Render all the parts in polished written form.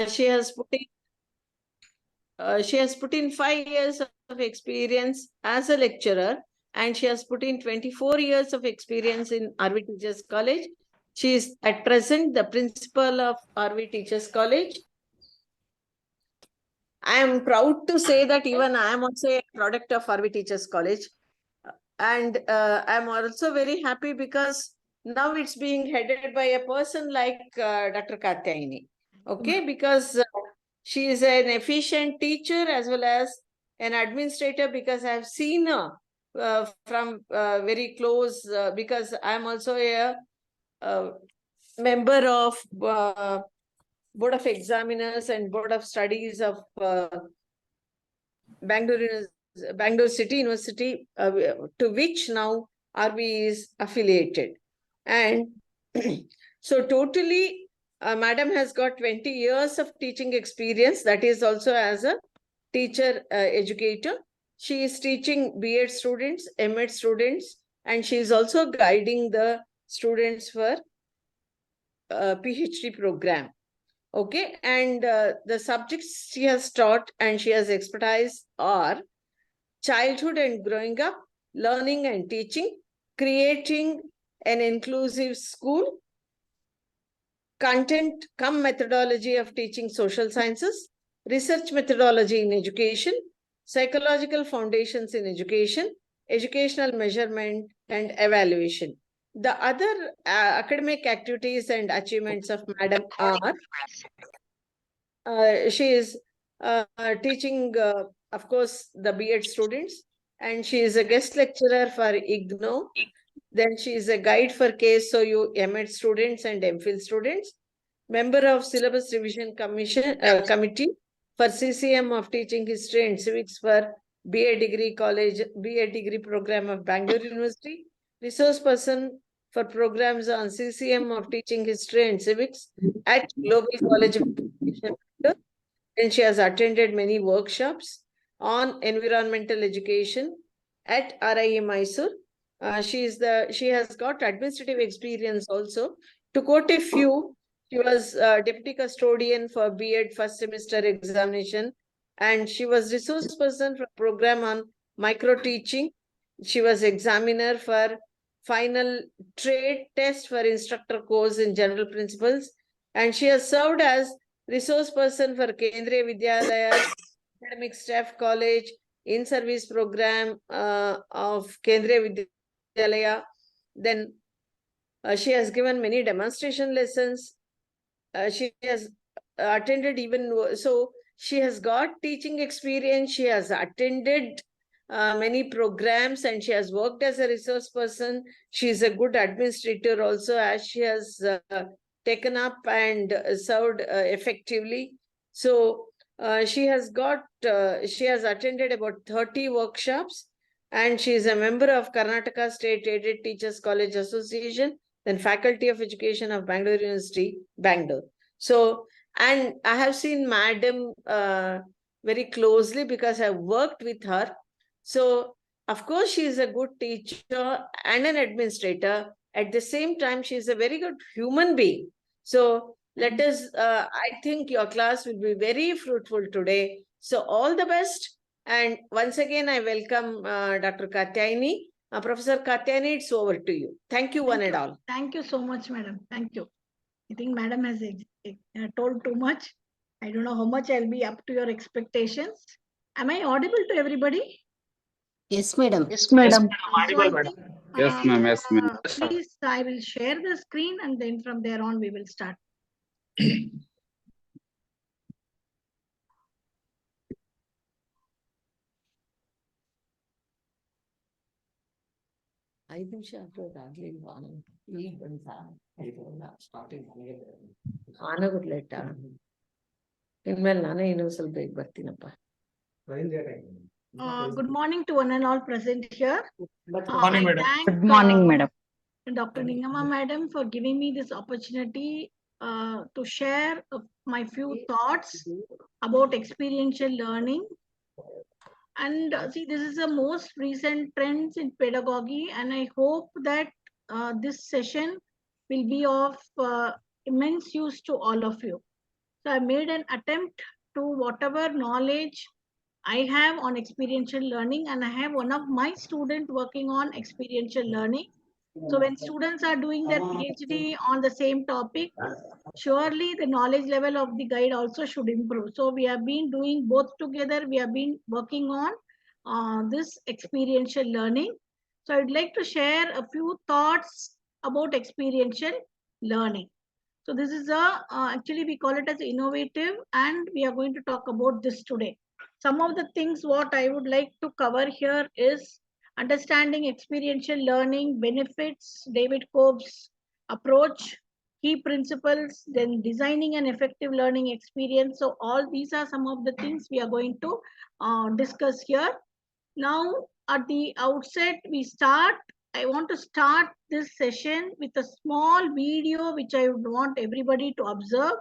She has put in 5 years of experience as a lecturer, and she has put in 24 years of experience in RV Teachers College. She is at present the principal of RV Teachers College. I am proud to say that even I am also a product of RV Teachers College. And I am also very happy because now it's being headed by a person like Dr. Karthiyayeni. Okay, because she is an efficient teacher as well as an administrator, because I have seen her from very close, because I am also a member of Board of Examiners and Board of Studies of Bangalore City University, to which now RV is affiliated. And so totally, Madam has got 20 years of teaching experience. That is also as a teacher educator. She is teaching B.Ed students, M.Ed students, and she is also guiding the students for PhD program. Okay, and the subjects she has taught and she has expertise are childhood and growing up, learning and teaching, creating an inclusive school, content cum methodology of teaching social sciences, research methodology in education, psychological foundations in education, educational measurement and evaluation. The other academic activities and achievements of Madam are, she is teaching, of course, the B.Ed students, and she is a guest lecturer for IGNO. Then she is a guide for KSOU M.Ed students and MPhil students, member of Syllabus Revision Commission Committee for CCM of Teaching History and Civics for B.A. Degree College, B.A. Degree Program of Bangalore University, resource person for programs on CCM of Teaching History and Civics at Global College of Education. And she has attended many workshops on environmental education at RIE Mysore. She has got administrative experience also. To quote a few, she was deputy custodian for B.Ed first semester examination, and she was resource person for program on micro teaching. She was examiner for final trade test for instructor course in general principles, and she has served as resource person for Kendriya Vidyalaya Academic Staff College in service program of Kendriya Vidyalaya. Then she has given many demonstration lessons. She has attended even, so she has got teaching experience. She has attended many programs and she has worked as a resource person. She is a good administrator also, as she has taken up and served effectively. So she has attended about 30 workshops, and she is a member of Karnataka State Aided Teachers College Association, then Faculty of Education of Bangalore University, Bangalore. So, and I have seen Madam very closely because I worked with her. So, of course, she is a good teacher and an administrator. At the same time, she is a very good human being. So, let us, I think your class will be very fruitful today. So, all the best. And once again, I welcome Dr. Karthiyayeni. Professor Karthiyayeni, it's over to you. Thank you, one and all. Thank you so much, madam. Thank you. I think madam has told too much. I don't know how much I'll be up to your expectations. Am I audible to everybody? Yes, madam. Yes, madam. Yes, ma'am. Yes, ma'am. Please, I will share the screen and then from there on we will start. Good morning to one and all present here. Good morning, madam. Good morning, madam. Dr. Ningama madam for giving me this opportunity to share my few thoughts about experiential learning. And see, this is the most recent trends in pedagogy, and I hope that this session will be of immense use to all of you. So I made an attempt to whatever knowledge I have on experiential learning, and I have one of my students working on experiential learning. So when students are doing their PhD on the same topic, surely the knowledge level of the guide also should improve. So we have been doing both together. We have been working on this experiential learning. So I'd like to share a few thoughts about experiential learning. So this is actually we call it as innovative, and we are going to talk about this today. Some of the things what I would like to cover here is understanding experiential learning benefits, David Cobb's approach, key principles, then designing an effective learning experience. So all these are some of the things we are going to discuss here. Now, at the outset, I want to start this session with a small video which I would want everybody to observe,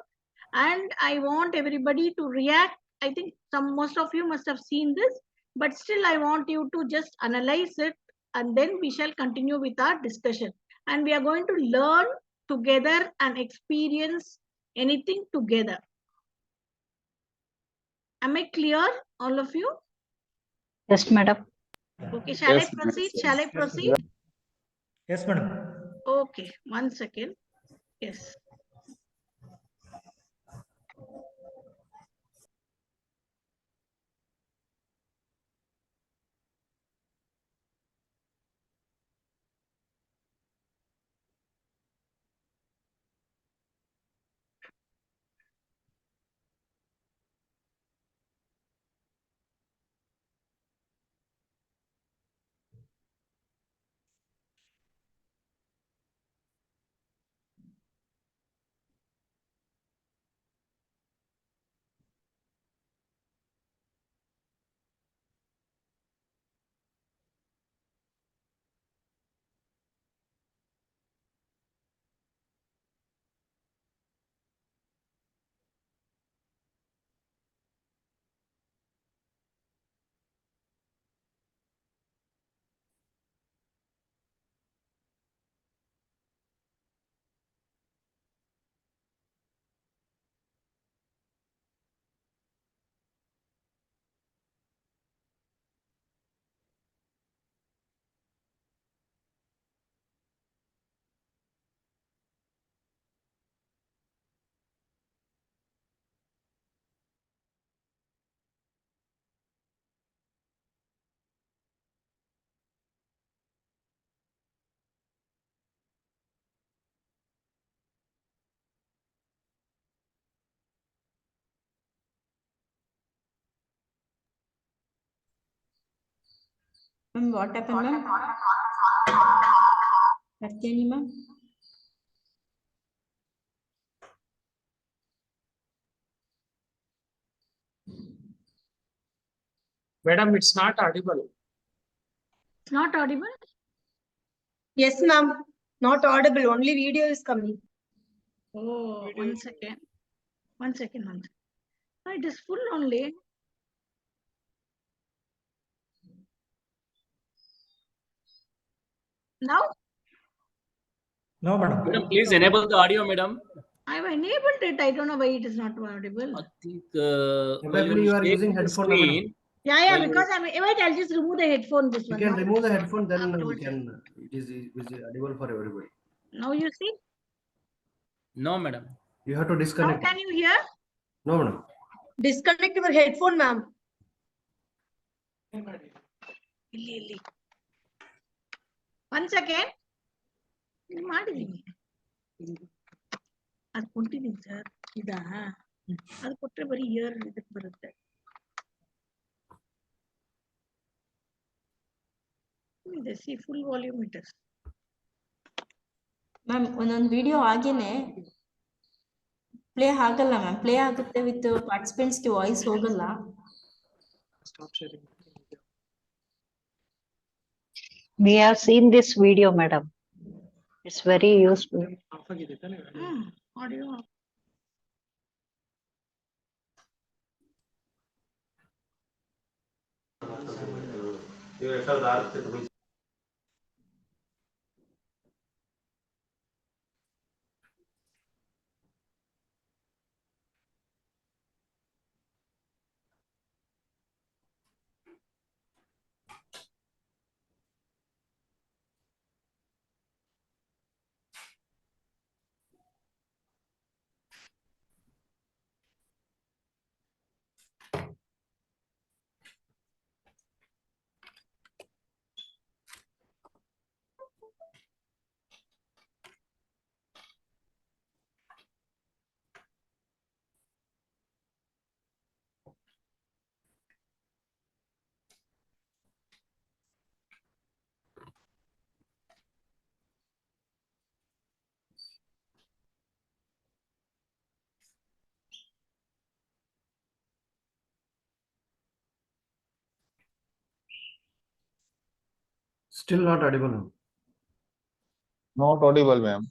and I want everybody to react. I think most of you must have seen this, but still I want you to just analyze it, and then we shall continue with our discussion. And we are going to learn together and experience anything together. Am I clear, all of you? Yes, madam. Okay, shall Yes, I proceed? Shall I proceed? Yes, madam. Okay, 1 second. Yes. Ma'am, what happened, ma'am? Karthiyayeni, ma'am? Madam, it's not audible. It's not audible? Yes, ma'am. Not audible. Only video is coming. Oh, 1 second. 1 second, 1 second. No, it is full only. Now, No, madam. Madam, please enable the audio, madam. I've enabled it. I don't know why it is not audible. I think Probably you are using headphone, no, madam. Yeah, Well, because wait, I'll just remove the headphone. This You one. can Now, remove the headphone, then you afterwards. can. It is audible for everybody. Now you see? no, madam. You have to Now disconnect. can you hear? No, madam. Disconnect your headphone, ma'am. Illi. 1 second. ಇದು ಮಾಡಿದೀನಿ ಅದು ಕೊಟ್ಟಿದ್ದೀನಿ sir ಇದಾ ಅದು ಕೊಟ್ಟರೆ ಬರೀ year ಇದಕ್ಕೆ ಬರುತ್ತೆ ಇದೆ C full volume it is ma'am ಒಂದೊಂದು ವಿಡಿಯೋ ಆಗೇನೆ ಪ್ಲೇ ಆಗಲ್ಲ ಮ್ಯಾಮ್ ಪ್ಲೇ ಆಗುತ್ತೆ ವಿತ್ ಪಾರ್ಟಿಸಿಪೆಂಟ್ಸ್ಗೆ ವಾಯ್ಸ್ ಹೋಗಲ್ಲ We have seen this video, madam. It's very useful. Audio Still not audible. Not audible, ma'am.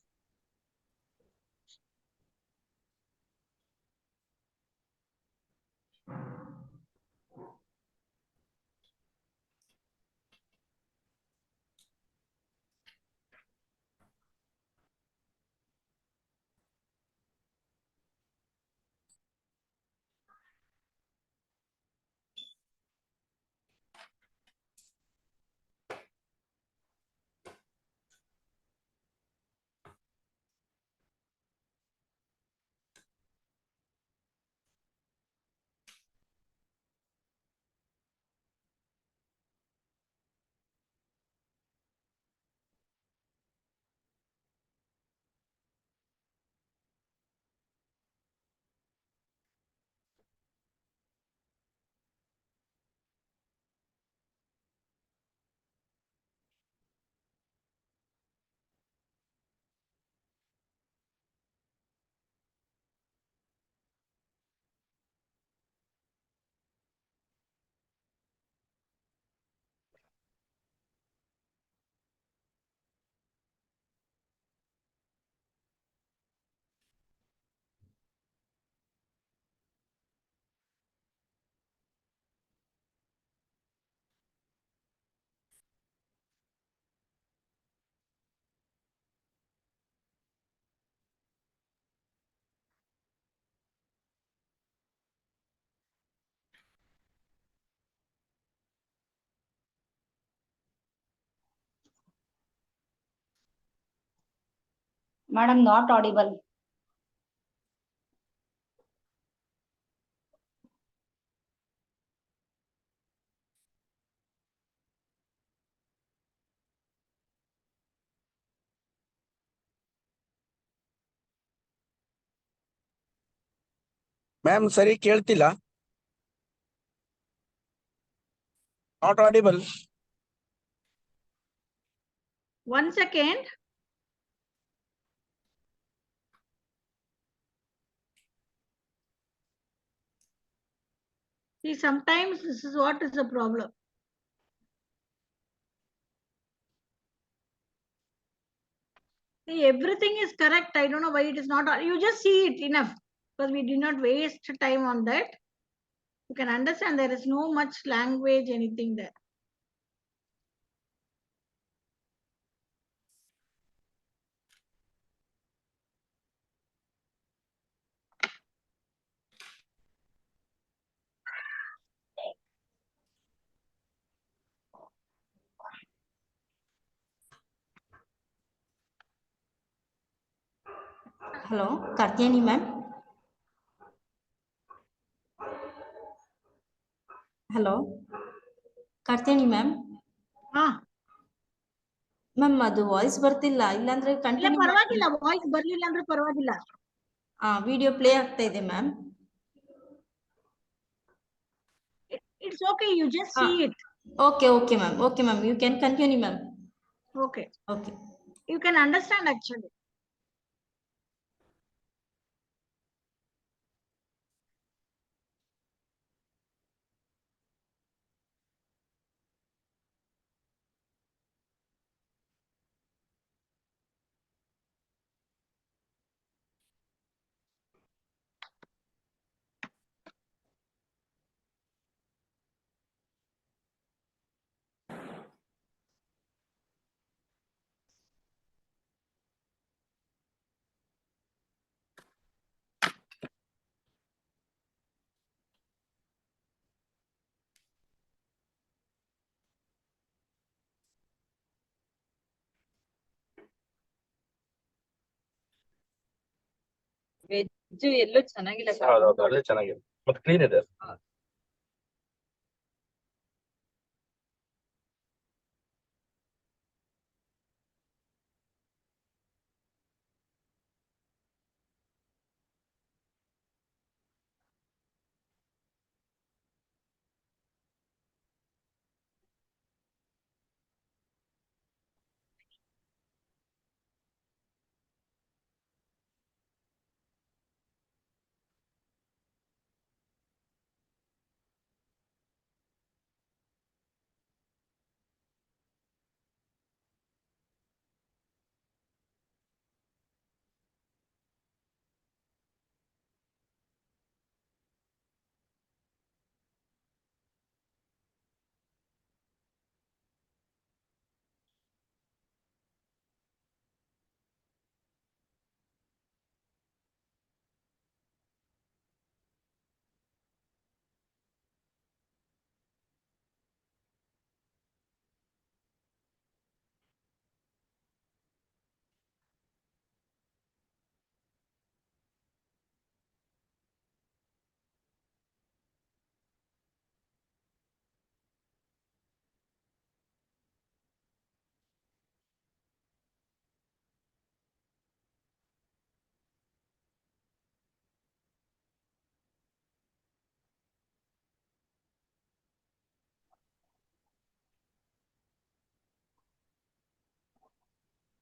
Madam, not audible. Ma'am ಸರಿ ಕೇಳ್ತಿಲ್ಲ. Not audible. 1 second. See, sometimes this is what is the problem. See, everything is correct. I don't know why it is not. You just see it enough, because we did not waste time on that. You can understand there is no much language, anything there. Hello, Karthiyayeni ma'am. Hello, Karthiyayeni ma'am. Ma'am ಅದು voice ಬರ್ತಿಲ್ಲ, ಇಲ್ಲಾಂದ್ರೆ ಇಲ್ಲ continue ಪರವಾಗಿಲ್ಲ, voice ಬರ್ಲಿಲ್ಲ ಅಂದ್ರೆ ಪರವಾಗಿಲ್ಲ. Video play ಆಗ್ತಾ ಇದೆ ma'am. It's okay, you just see it. Okay ma'am, you can continue ma'am. Okay. Okay. You can understand actually. Veg ಎಲ್ಲೂ ಚೆನ್ನಾಗಿಲ್ಲ. ಹೌದೌದು, ಅದೇ ಚೆನ್ನಾಗಿದೆ ಮತ್ತೆ ಕ್ಲೀನ್ ಇದೆ.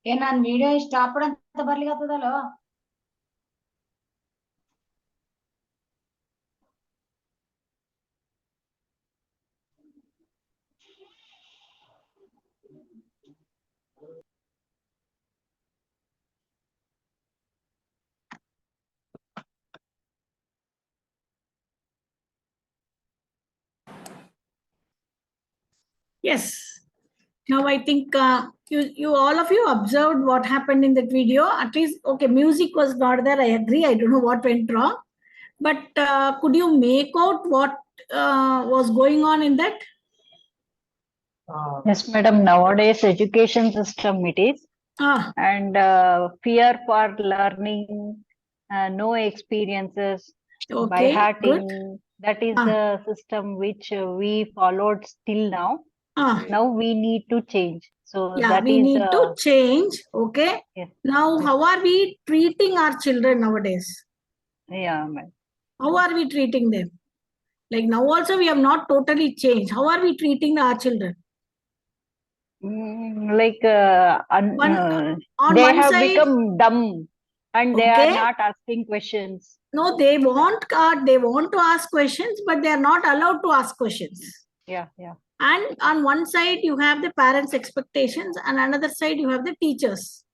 ನಾನು ವಿಡಿಯೋ ಸ್ಟಾಪ್ ಅಂತ ಬರ್ಲಿಕ್ಕತ್ತದಲ್ಲ. Yes. Now I think you all of you observed what happened in that video. At least, okay, music was not there. I agree. I don't know what went wrong. But could you make out what was going on in that? Yes, madam. Nowadays, education system it is, and fear for learning, no experiences, by Okay, hearting. good. That is the system which we followed still now. Now we need to change. So Yeah, that we is need to change. Okay. yes. Now, Yes. how are we treating our children nowadays? Yeah, madam. How are we treating them? Like now also we have not totally changed. How are we treating our children? Like On they one have side, become dumb and they are okay. not asking questions. No, they want to ask questions, but they are not allowed to ask questions. Yeah, yeah. And on one side, you have the parents' expectations, and another side, you have the teachers.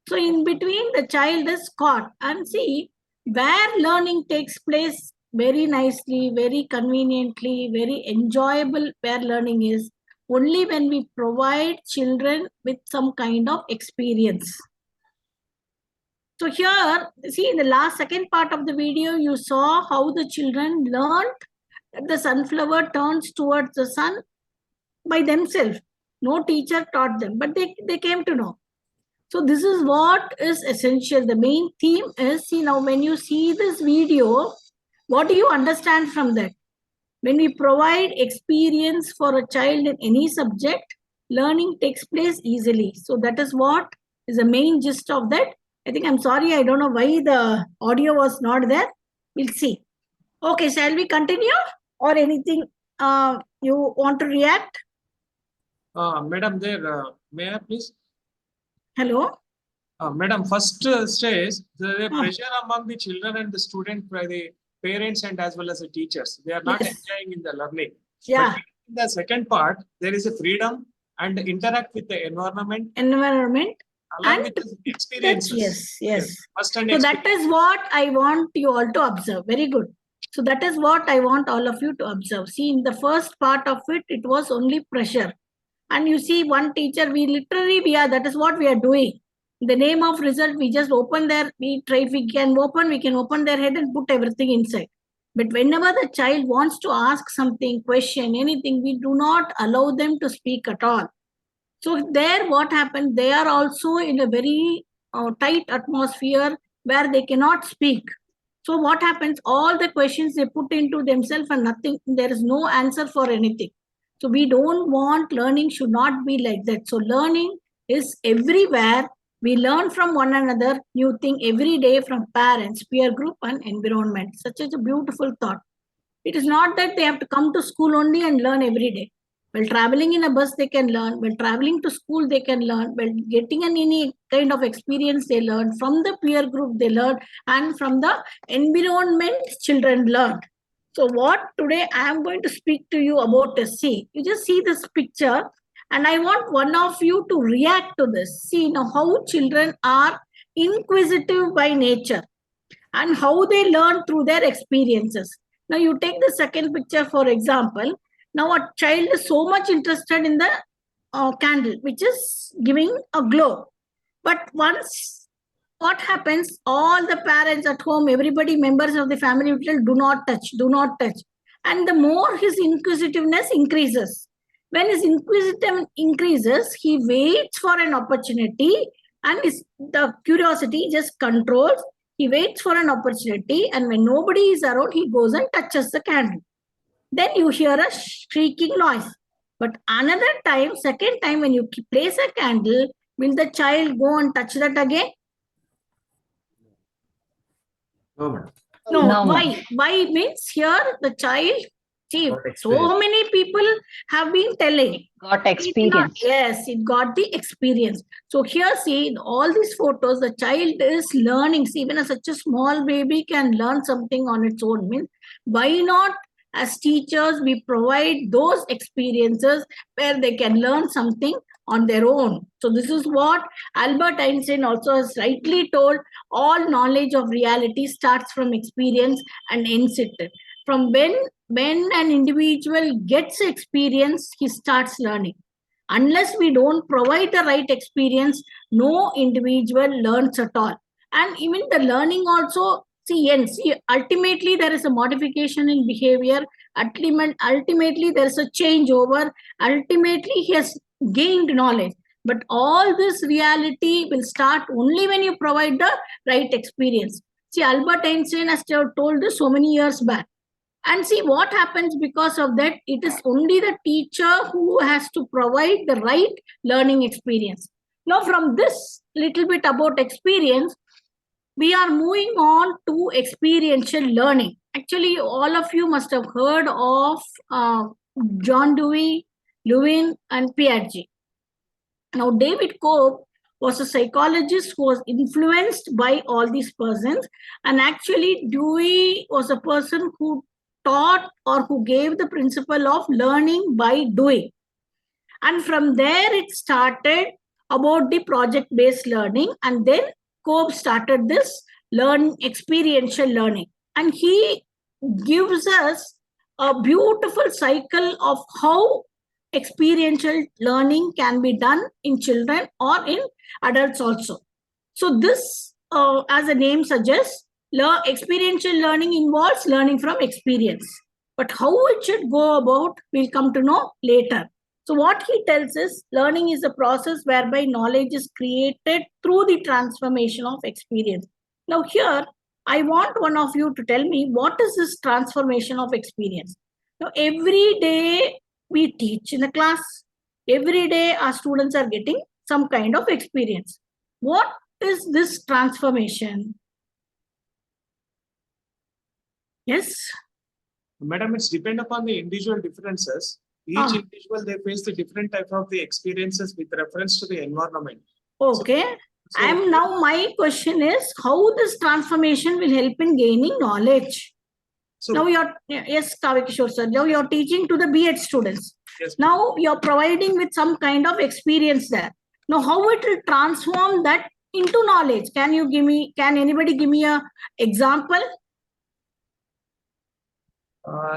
So in between, the child is caught. And see, where learning takes place very nicely, very conveniently, very enjoyable, where learning is only when we provide children with some kind of experience. So here, see, in the last second part of the video, you saw how the children learned that the sunflower turns towards the sun by themselves. No teacher taught them, but they came to know. So this is what is essential. The main theme is, see, now when you see this video, what do you understand from that? When we provide experience for a child in any subject, learning takes place easily. So that is what is the main gist of that. I think I'm sorry, I don't know why the audio was not there. We'll see. Okay, shall we continue or anything you want to react? Madam, may I please? Hello? Madam, first stage, the pressure among the children and the student by the parents and as well as the teachers. They are not enjoying in the learning. Yeah. But in the second part, there is a freedom and interact with the environment. Along with the experiences. Yes. First and So that is what I want you all to observe. Very good. So that is what I want all of you to observe. See, in the first part of it, it was only pressure. And you see one teacher, that is what we are doing. In the name of result, we just open their, we can open their head and put everything inside. But whenever the child wants to ask something, question, anything, we do not allow them to speak at all. So there what happened, they are also in a very tight atmosphere where they cannot speak. So what happens, all the questions they put into themselves and nothing, there is no answer for anything. So we don't want, learning should not be like that. So learning is everywhere. We learn from one another, new thing every day from parents, peer group and environment. Such a beautiful thought. It is not that they have to come to school only and learn every day. While traveling in a bus, they can learn. While traveling to school, they can learn. While getting any kind of experience, they learn. From the peer group, they learn. And from the environment, children learn. So what today I am going to speak to you about is, see, you just see this picture and I want one of you to react to this. See now how children are inquisitive by nature and how they learn through their experiences. Now you take the second picture, for example. Now a child is so much interested in the candle, which is giving a glow. But once, what happens, all the parents at home, everybody, members of the family will tell, do not touch, do not touch. And the more his inquisitiveness increases. When his inquisitiveness increases, he waits for an opportunity and the curiosity just controls. He waits for an opportunity and when nobody is around, he goes and touches the candle. Then you hear a shrieking noise. But another time, second time, when you place a candle, will the child go and touch that again? No, madam. No. No, Why? Why means here the child See, Got so experience. many people have been telling. Got experience. Yes, it got the experience. So here, see, in all these photos, the child is learning. See, even such a small baby can learn something on its own. Means, why not, as teachers, we provide those experiences where they can learn something on their own. So this is what Albert Einstein also has rightly told. All knowledge of reality starts from experience and ends it. From when an individual gets experience, he starts learning. Unless we don't provide the right experience, no individual learns at all. And even the learning also, see, ultimately there is a modification in behavior. Ultimately there is a changeover. Ultimately he has gained knowledge. But all this reality will start only when you provide the right experience. See, Albert Einstein has told this so many years back. And see what happens because of that. It is only the teacher who has to provide the right learning experience. Now, from this little bit about experience, we are moving on to experiential learning. Actually, all of you must have heard of John Dewey, Lewin, and Piaget. Now, David Cope was a psychologist who was influenced by all these persons. And actually, Dewey was a person who taught or who gave the principle of learning by doing. And from there, it started about the project-based learning. And then Cope started this experiential learning. And he gives us a beautiful cycle of how experiential learning can be done in children or in adults also. So this, as the name suggests, experiential learning involves learning from experience. But how it should go about, we'll come to know later. So what he tells is, learning is a process whereby knowledge is created through the transformation of experience. Now here, I want one of you to tell me, what is this transformation of experience? Now every day we teach in the class. Every day our students are getting some kind of experience. What is this transformation? Yes? Madam, it's depend upon the individual differences. Each individual, they face the different type of the experiences with reference to the environment. Okay. So now my question is, how this transformation will help in gaining knowledge? So now yes, Kavik sir, now you're teaching to the B.Ed students. Yes. Now you're providing with some kind of experience there. Now how it will transform that into knowledge? Can anybody give me a example?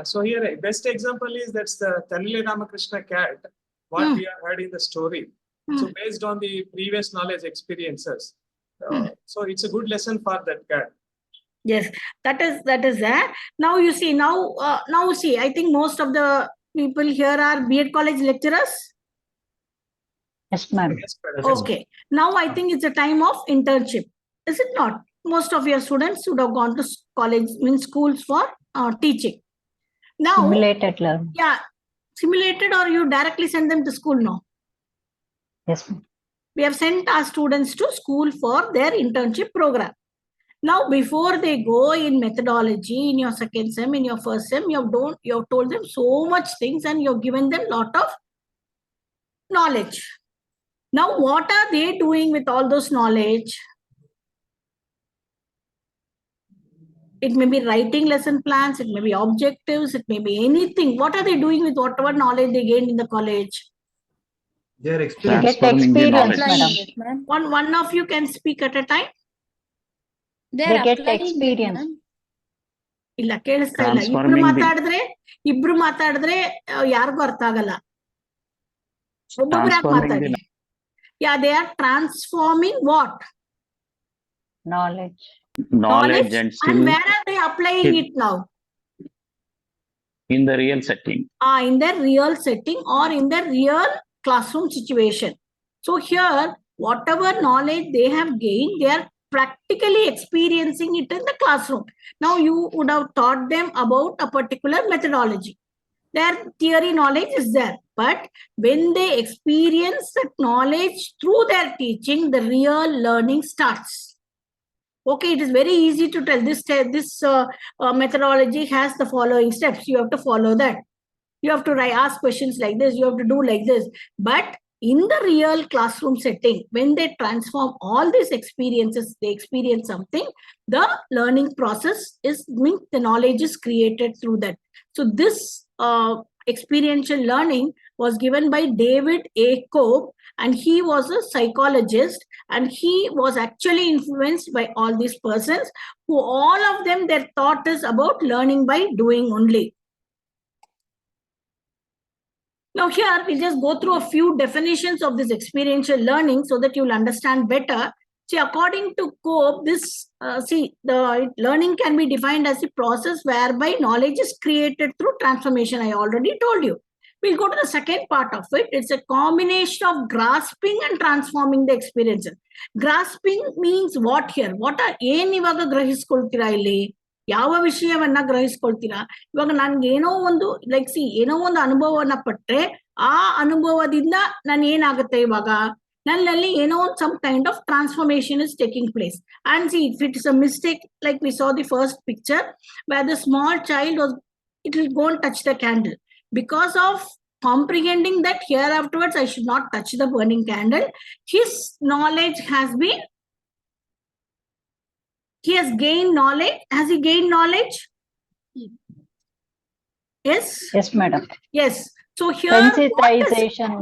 So here, a best example is that's the Tanile Ramakrishna cat, what we have heard in the story. So based on the previous knowledge experiences, so it's a good lesson for that cat. Yes, that is there. Now you see, now see, I think most of the people here are B.Ed college lecturers. Yes, ma'am. Okay. Now I think it's a time of internship. Is it not? Most of your students would have gone to college, means schools for teaching. Now, simulated learning. Yeah, simulated, or you directly send them to school now? Yes, ma'am. We have sent our students to school for their internship program. Now, before they go in methodology, in your second sem, in your first sem, you have told them so much things and you've given them a lot of knowledge. Now, what are they doing with all those knowledge? It may be writing lesson plans, it may be objectives, it may be anything. What are they doing with whatever knowledge they gained in the college? Their They experience. get experience, madam. One of you can speak at a time. They get experience. ಇಲ್ಲ ಕೇಳಿಸ್ತಾ ಇಲ್ಲ. ಇಬ್ರು ಮಾತಾಡಿದ್ರೆ ಯಾರಿಗೂ ಅರ್ಥ ಆಗಲ್ಲ. ಒಬ್ಬೊಬ್ರು ಯಾಕೆ ಮಾತಾಡಿ? Yeah, they are transforming what? Knowledge and where are they applying it now? In the real setting. In the real setting or in the real classroom situation. So here, whatever knowledge they have gained, they are practically experiencing it in the classroom. Now you would have taught them about a particular methodology. Their theory knowledge is there, but when they experience that knowledge through their teaching, the real learning starts. Okay, it is very easy to tell this methodology has the following steps. You have to follow that. You have to ask questions like this. You have to do like this. But in the real classroom setting, when they transform all these experiences, they experience something, the learning process means the knowledge is created through that. So this experiential learning was given by David A. Cope, and he was a psychologist, and he was actually influenced by all these persons who all of them, their thought is about learning by doing only. Now here we just go through a few definitions of this experiential learning so that you'll understand better. See, according to Cope, the learning can be defined as a process whereby knowledge is created through transformation. I already told you. We'll go to the second part of it. It's a combination of grasping and transforming the experiences. Grasping means what here? What are ಏನಿವಾಗ ಗ್ರಹಿಸ್ಕೊಳ್ತೀರಾ ಇಲ್ಲಿ? ಯಾವ ವಿಷಯವನ್ನ ಗ್ರಹಿಸ್ಕೊಳ್ತೀರಾ? ಇವಾಗ ನನ್ಗೆ ಏನೋ ಒಂದು ಏನೋ ಒಂದು ಅನುಭವವನ್ನ ಪಟ್ರೆ ಆ ಅನುಭವದಿಂದ ನಾನು ಏನಾಗುತ್ತೆ ಇವಾಗ ನನ್ನಲ್ಲಿ ಏನೋ some kind of transformation is taking place. And see, if it is a mistake, like we saw the first picture where the small child it will go and touch the candle. Because of comprehending that here afterwards I should not touch the burning candle, his knowledge has been, he has gained knowledge. Has he gained knowledge? Yes? Yes, madam. Yes. So here, sensitization.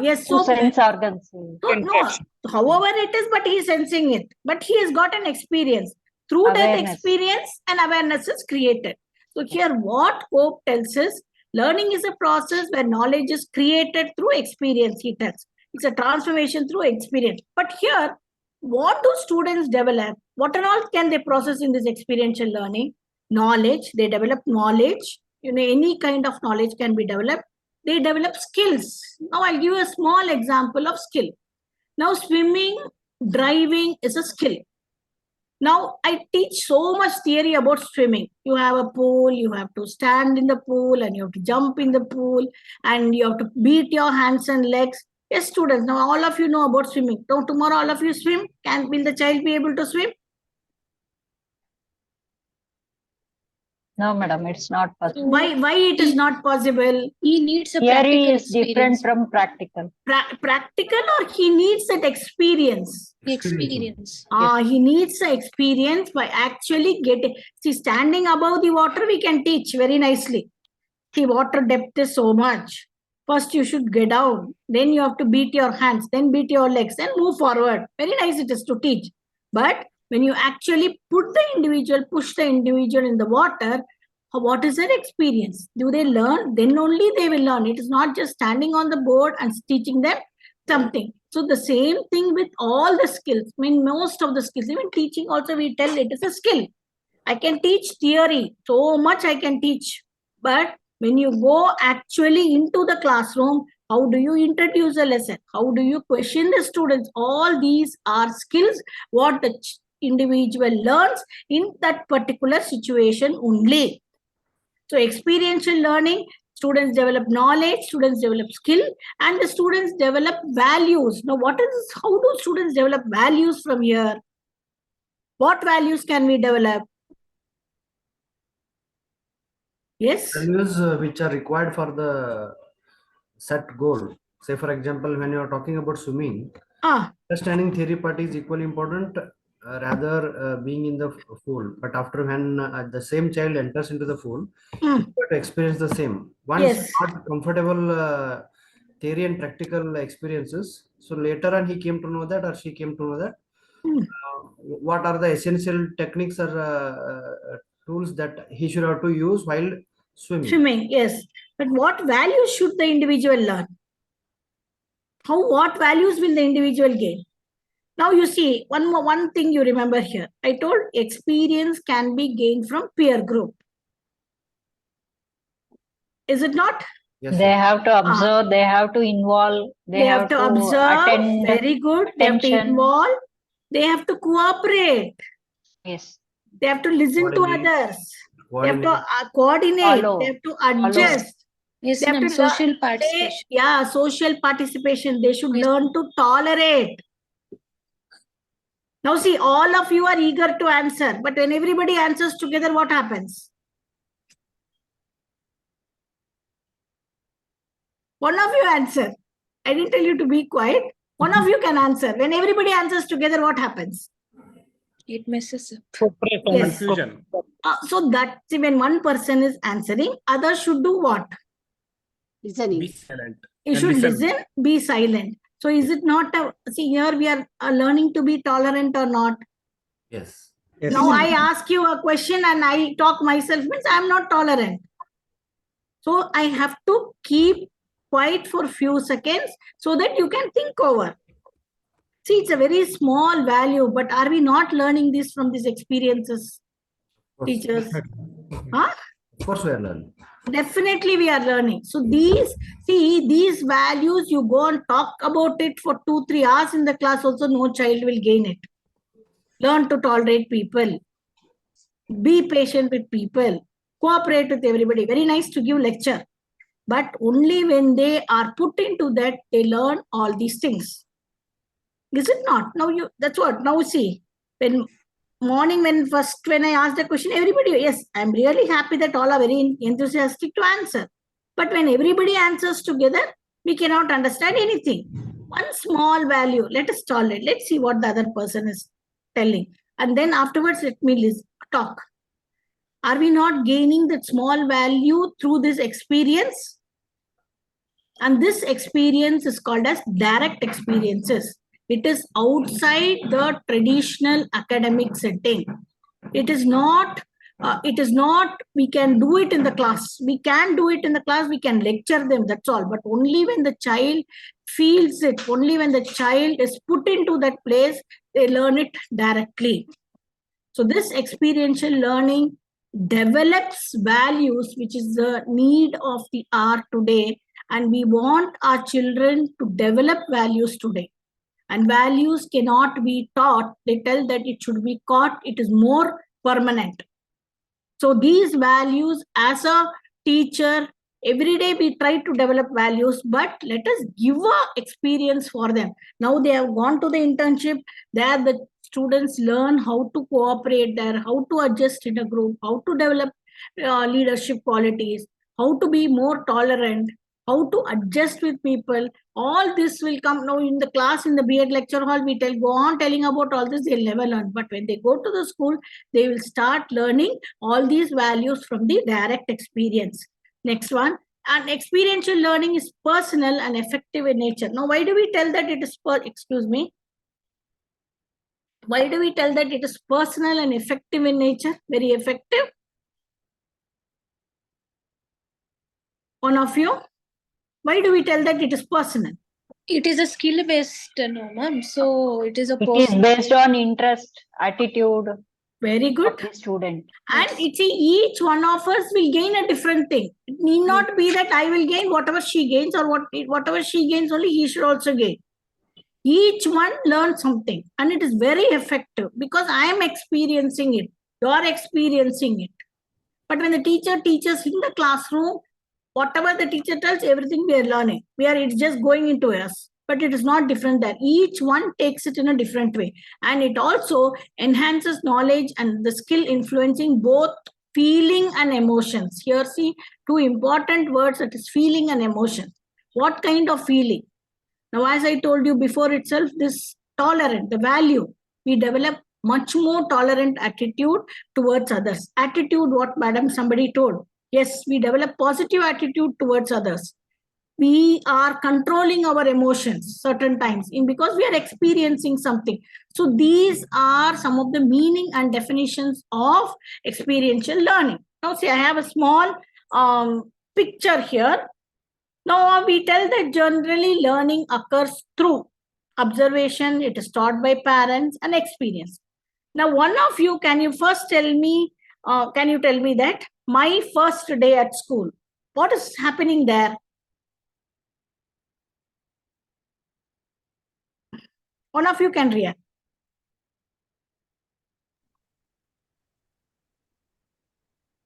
Yes. So sense organs. So, no, however it is, but he is sensing it. But he has got an experience. Through that experience, an awareness is created. So here what Cope tells us, learning is a process where knowledge is created through experience, he tells. It's a transformation through experience. But here, what do students develop? What and all can they process in this experiential learning? Knowledge. They develop knowledge. Any kind of knowledge can be developed. They develop skills. Now I'll give you a small example of skill. Now swimming, driving is a skill. Now I teach so much theory about swimming. You have a pool, you have to stand in the pool and you have to jump in the pool and you have to beat your hands and legs. Yes, students, now all of you know about swimming. So tomorrow all of you swim. Will the child be able to swim? No, madam, it's not possible. Why it is not possible? He needs a Theory practical is different from practical. Practical, or he needs that experience? experience. He needs the experience by actually getting. See, standing above the water, we can teach very nicely. See, water depth is so much. First, you should get down. Then you have to beat your hands. Then beat your legs. Then move forward. Very nice it is to teach. But when you actually push the individual in the water, what is their experience? Do they learn? Then only they will learn. It is not just standing on the board and teaching them something. So the same thing with all the skills. I mean, most of the skills, even teaching also we tell it is a skill. I can teach theory. So much I can teach. But when you go actually into the classroom, how do you introduce a lesson? How do you question the students? All these are skills what the individual learns in that particular situation only. So experiential learning, students develop knowledge, students develop skill, and the students develop values. Now, how do students develop values from here? What values can we develop? Yes? Values which are required for the set goal. Say, for example, when you are talking about swimming, understanding theory part is equally important, rather being in the pool. But after when the same child enters into the pool, you have to experience the same. Once not comfortable theory and practical experiences, so later on he came to know that, or she came to know that what are the essential techniques or tools that he should have to use while swimming. Swimming, yes. But what values should the individual learn? What values will the individual gain? Now you see, one thing you remember here. I told experience can be gained from peer group. Is it not? Yes, they have to observe, they have to involve, they have to observe. Attend. Very good. They have to involve. They have to cooperate. Yes. They have to listen to others. They have to coordinate. Follow. They have to adjust. Yes, they have to social participation. Social participation. They should learn to tolerate. Now see, all of you are eager to answer, but when everybody answers together, what happens? One of you answer. I didn't tell you to be quiet. One of you can answer. When everybody answers together, what happens? It messes up. Yes. Confusion. So that when one person is answering, others should do what? Listening. Be silent. You And should listen, be silent. So is it not a, see here we are learning to be tolerant or not? Yes. Now I ask you a question and I talk myself, means I am not tolerant. So I have to keep quiet for few seconds so that you can think over. See, it's a very small value, but are we not learning this from these experiences, teachers? Huh? Of course we are learning. Definitely we are learning. So these values, you go and talk about it for 2-3 hours in the class, also no child will gain it. Learn to tolerate people. Be patient with people. Cooperate with everybody. Very nice to give lecture. But only when they are put into that, they learn all these things. Is it not? Now that's what. Now see, when morning, when I asked the question, everybody, yes, I'm really happy that all are very enthusiastic to answer. But when everybody answers together, we cannot understand anything. One small value, let us tolerate. Let's see what the other person is telling. And then afterwards, let me talk. Are we not gaining that small value through this experience? And this experience is called as direct experiences. It is outside the traditional academic setting. It is not, we can do it in the class. We can do it in the class, we can lecture them, that's all. But only when the child feels it, only when the child is put into that place, they learn it directly. So this experiential learning develops values, which is the need of the hour today. And we want our children to develop values today. And values cannot be taught. They tell that it should be caught. It is more permanent. So these values, as a teacher, every day we try to develop values, but let us give a experience for them. Now they have gone to the internship. There the students learn how to cooperate there, how to adjust in a group, how to develop leadership qualities, how to be more tolerant, how to adjust with people. All this will come now in the class, in the B.Ed lecture hall. We go on telling about all this, they'll never learn. But when they go to the school, they will start learning all these values from the direct experience. Next one. And experiential learning is personal and effective in nature. Now, why do we tell that it is why do we tell that it is personal and effective in nature? Very effective. One of you? Why do we tell that it is personal? It is a skill-based, no, ma'am. So it is a It is based on interest, attitude. Very good. Of the student. And it's each one of us will gain a different thing. It need not be that I will gain whatever she gains, or whatever she gains, only he should also gain. Each one learns something, and it is very effective because I am experiencing it. You are experiencing it. But when the teacher teaches in the classroom, whatever the teacher tells, everything we are learning. It's just going into us. But it is not different there. Each one takes it in a different way. And it also enhances knowledge and the skill influencing both feeling and emotions. Here, see, two important words, that is feeling and emotion. What kind of feeling? Now, as I told you before itself, this tolerant, the value, we develop much more tolerant attitude towards others. Attitude, what madam somebody told. Yes, we develop positive attitude towards others. We are controlling our emotions certain times because we are experiencing something. So these are some of the meaning and definitions of experiential learning. Now, see, I have a small picture here. Now, we tell that generally learning occurs through observation. It is taught by parents and experience. Now, one of you, can you tell me that my first day at school, what is happening there? One of you can react.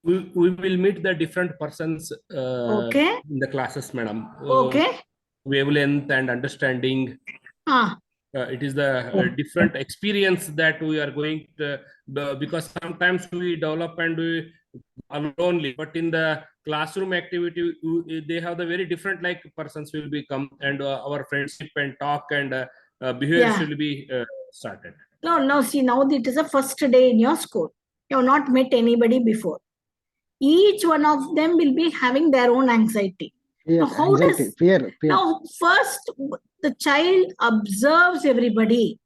We will meet the different persons Okay. in the classes, madam. Okay. Wavelength and understanding. it is the different experience that we are going to, because sometimes we develop and we alone, but in the classroom activity, they have the very different, like persons will become, and our friendship and talk and behavior should be started. No, see, now it is the first day in your school. You have not met anybody before. Each one of them will be having their own anxiety. Fear, now, how anxiety, does fear. Now first the child observes everybody.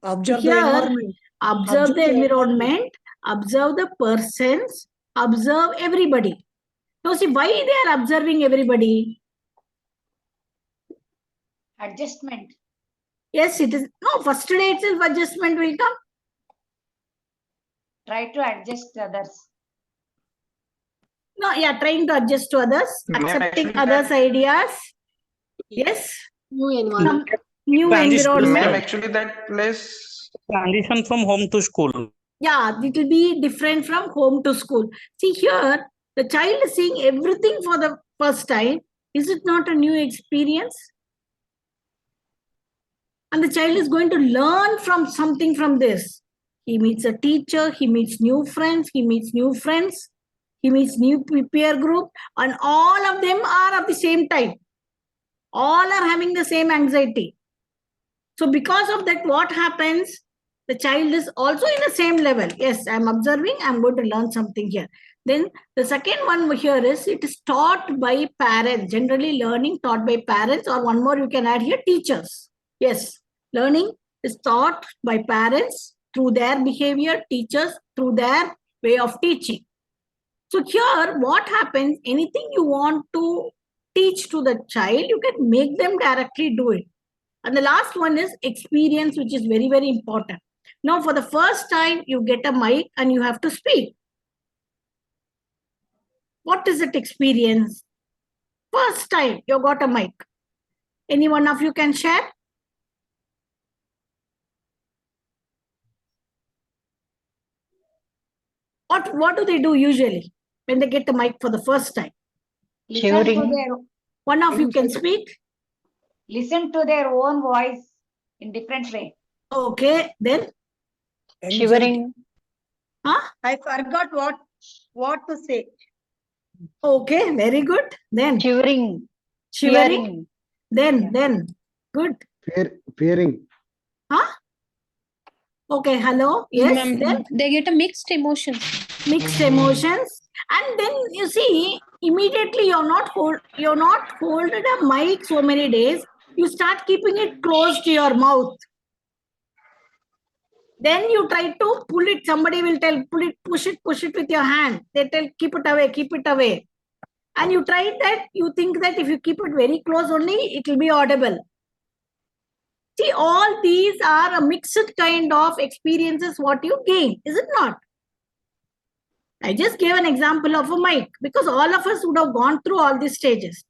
Observe Here, the environment. Observe the environment, observe the persons, observe everybody. Now see, why they are observing everybody? Adjustment. Yes, it is. No, first day itself adjustment will come. Try to adjust others. No, yeah, trying to adjust to others, accepting others' ideas. Yes. New environment. New environment. Actually, that place transition from home to school. Yeah, it will be different from home to school. See here, the child is seeing everything for the first time. Is it not a new experience? And the child is going to learn from something from this. He meets a teacher, he meets new friends, he meets new peer group, and all of them are of the same type. All are having the same anxiety. So because of that, what happens? The child is also in the same level. Yes, I'm observing, I'm going to learn something here. Then the second one here is, it is taught by parents. Generally learning taught by parents, or one more you can add here, teachers. Yes, learning is taught by parents through their behavior, teachers through their way of teaching. So here what happens, anything you want to teach to the child, you can make them directly do it. And the last one is experience, which is very, very important. Now, for the first time, you get a mic and you have to speak. What is it experience? First time you got a mic. Any one of you can share? What do they do usually when they get the mic for the first time? Listen to their, one of you can speak. Listen to their own voice in different way. Okay, then Shivering. Huh? I forgot what to say. Okay, very good. Then Shivering. Shivering. Then good. Fearing. Huh? Okay, hello. Yes. Then they get a mixed emotions. Mixed emotions, and then you see immediately you're not holding a mic so many days. You start keeping it close to your mouth. Then you try to pull it. Somebody will tell, push it with your hand. They tell, keep it away. And you try that. You think that if you keep it very close only, it will be audible. See, all these are a mixed kind of experiences what you gain, is it not? I just gave an example of a mic because all of us would have gone through all these stages.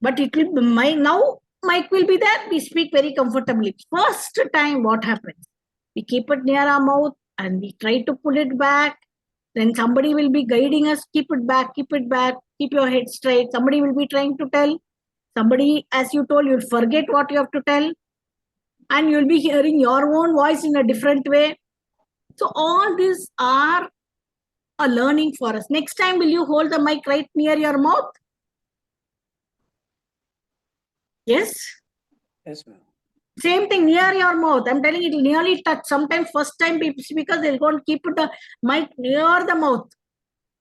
But it will be now mic will be there. We speak very comfortably. First time, what happens? We keep it near our mouth and we try to pull it back. Then somebody will be guiding us. Keep it back. Keep your head straight. Somebody will be trying to tell. Somebody, as you told, you'll forget what you have to tell. And you'll be hearing your own voice in a different way. So all these are a learning for us. Next time, will you hold the mic right near your mouth? Yes? Yes, ma'am. Same thing, near your mouth. I'm telling you, it will nearly touch. Sometimes first time speakers, they'll go and keep the mic near the mouth.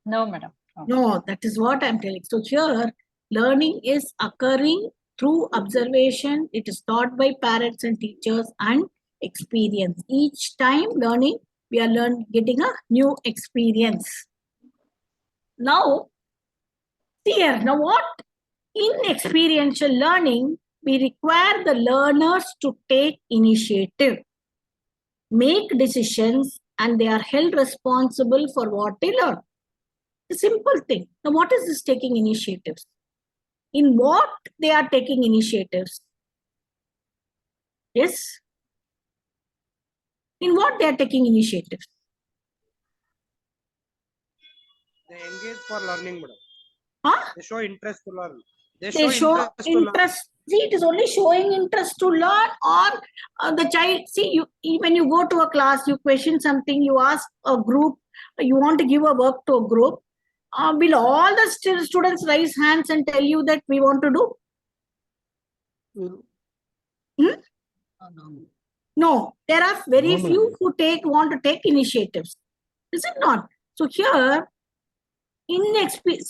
No, madam. No, that is what I'm telling. So here, learning is occurring through observation. It is taught by parents and teachers and experience. Each time learning, we are getting a new experience. Now, here, now what? In experiential learning, we require the learners to take initiative, make decisions, and they are held responsible for what they learn. A simple thing. Now, what is this taking initiatives? In what they are taking initiatives? Yes? In what they are taking initiatives? They engage for learning, madam. Huh? They show interest to learn. They They show interest. See, it is only showing interest to learn, or the child. See, when you go to a class, you question something, you ask a group, you want to give a work to a group. Will all the students raise hands and tell you that we want to do? No, there are very few who want to take initiatives. Is it not? So here,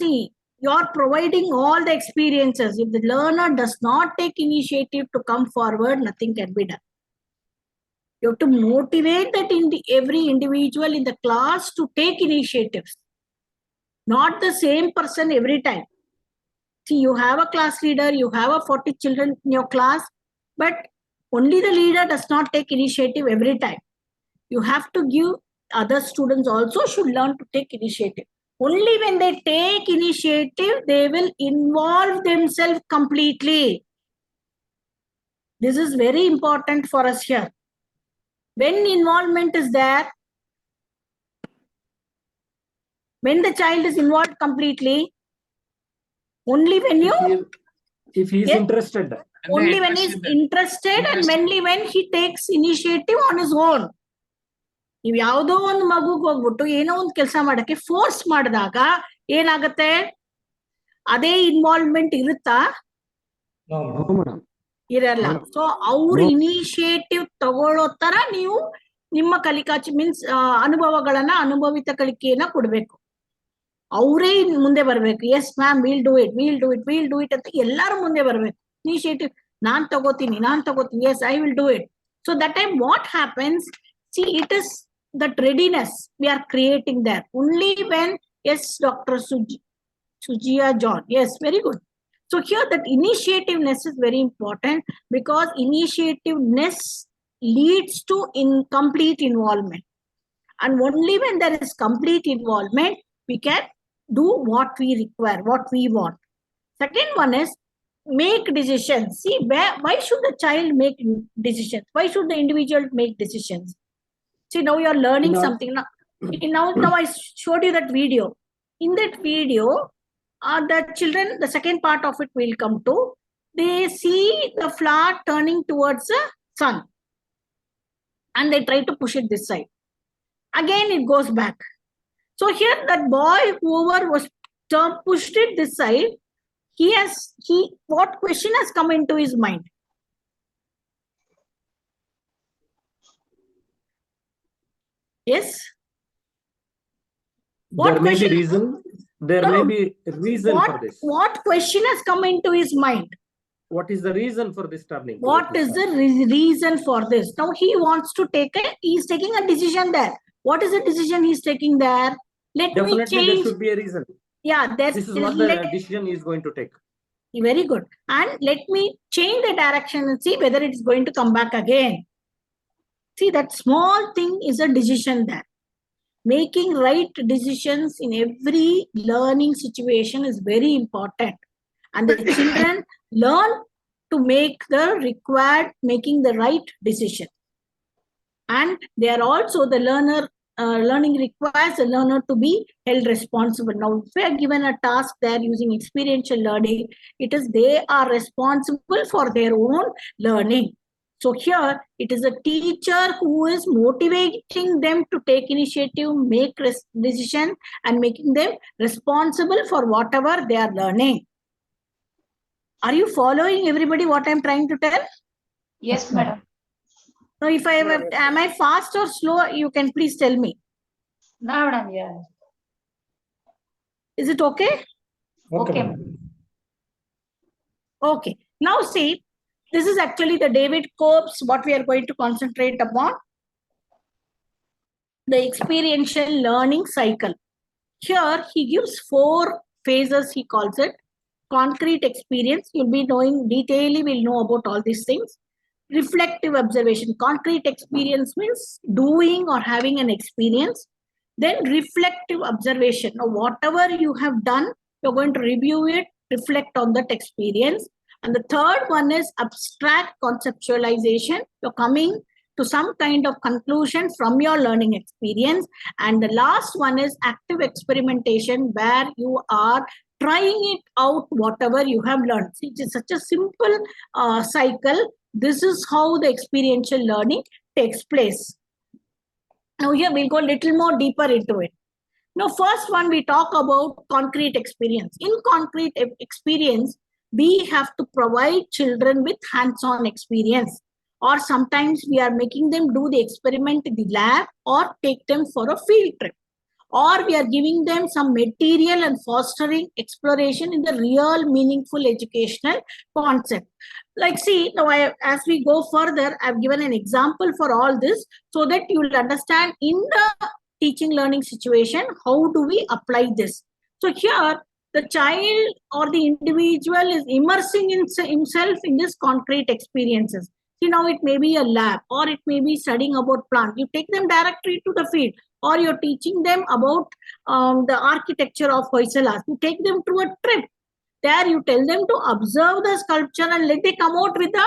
see, you're providing all the experiences. If the learner does not take initiative to come forward, nothing can be done. You have to motivate that every individual in the class to take initiatives. Not the same person every time. See, you have a class leader, you have a 40 children in your class, but only the leader does not take initiative every time. You have to give other students also should learn to take initiative. Only when they take initiative, they will involve themselves completely. This is very important for us here. When involvement is there, when the child is involved completely, only when you... If he is interested. Only when he is interested and only when he takes initiative on his own. ನೀವು ಯಾವುದೋ ಒಂದು ಮಗುಗೆ ಹೋಗ್ಬಿಟ್ಟು ಏನೋ ಒಂದು ಕೆಲಸ ಮಾಡಕ್ಕೆ force ಮಾಡಿದಾಗ ಏನಾಗತ್ತೆ? ಅದೇ ಇನ್ವಾಲ್ವ್ಮೆಂಟ್ ಇರುತ್ತಾ? ಇರಲ್ಲ. ಸೊ ಅವ್ರು ಇನಿಷಿಯೇಟಿವ್ ತಗೊಳ್ಳೋ ತರ ನೀವು ನಿಮ್ಮ ಕಲಿಕಾಚಿ ಮೀನ್ಸ್ ಅನುಭವಗಳನ್ನ ಅನುಭವಿತ ಕಲಿಕೆಯನ್ನ ಕೊಡ್ಬೇಕು. ಅವರೇ ಮುಂದೆ ಬರ್ಬೇಕು. Yes ma'am, will do it ಅಂತ ಎಲ್ಲರೂ ಮುಂದೆ ಬರ್ಬೇಕು. ಇನಿಷಿಯೇಟಿವ್ ನಾನ್ ತಗೋತೀನಿ, yes I will do it. So that time what happens? See, it is that readiness we are creating there. Only when, yes, Dr. Sujia John, yes, very good. So here that initiativeness is very important, because initiativeness leads to complete involvement. And only when there is complete involvement, we can do what we require, what we want. Second one is make decisions. See, why should the child make decisions? Why should the individual make decisions? See, now you're learning something. Now I showed you that video. In that video, the children, the second part of it will come to, they see the flower turning towards the sun. And they try to push it this side. Again, it goes back. So here, that boy, whoever was pushed it this side, what question has come into his mind? Yes. There may be reason. There may be reason for this. What question has come into his mind? What is the reason for this turning? What is the reason for this? Now he wants to he's taking a decision there. What is the decision he's taking there? Definitely me change. There should be a reason. Yeah, this is what the decision is going to take. Very good. And let me change the direction and see whether it's going to come back again. See, that small thing is a decision there. Making right decisions in every learning situation is very important. And the children learn to make making the right decision. And they are also the learning requires the learner to be held responsible. Now, if we are given a task there using experiential learning, it is they are responsible for their own learning. So here, it is a teacher who is motivating them to take initiative, make decisions, and making them responsible for whatever they are learning. Are you following, everybody, what I'm trying to tell? Yes, madam. Now, if am I fast or slow, you can please tell me. No, madam, yeah. Is it okay? Okay. Okay. Now see, this is actually the David Cope's, what we are going to concentrate upon. The experiential learning cycle. Here, he gives 4 phases, he calls it. Concrete experience, you'll be knowing, we'll know about all these things. Reflective observation. Concrete experience means doing or having an experience. Then reflective observation. Now, whatever you have done, you're going to review it, reflect on that experience. And the third one is abstract conceptualization. You're coming to some kind of conclusion from your learning experience. And the last one is active experimentation, where you are trying it out, whatever you have learned. It is such a simple cycle. This is how the experiential learning takes place. Now here we'll go a little more deeper into it. Now, first one, we talk about concrete experience. In concrete experience, we have to provide children with hands-on experience, or sometimes we are making them do the experiment in the lab or take them for a field trip, or we are giving them some material and fostering exploration in the real meaningful educational concept. Like, see, now as we go further, I've given an example for all this so that you will understand in the teaching learning situation, how do we apply this? So here, the child or the individual is immersing himself in this concrete experiences. See, now it may be a lab, or it may be studying about plant. You take them directly to the field, or you're teaching them about the architecture of Hoysalas. You take them to a trip. There you tell them to observe the sculpture and let they come out with the,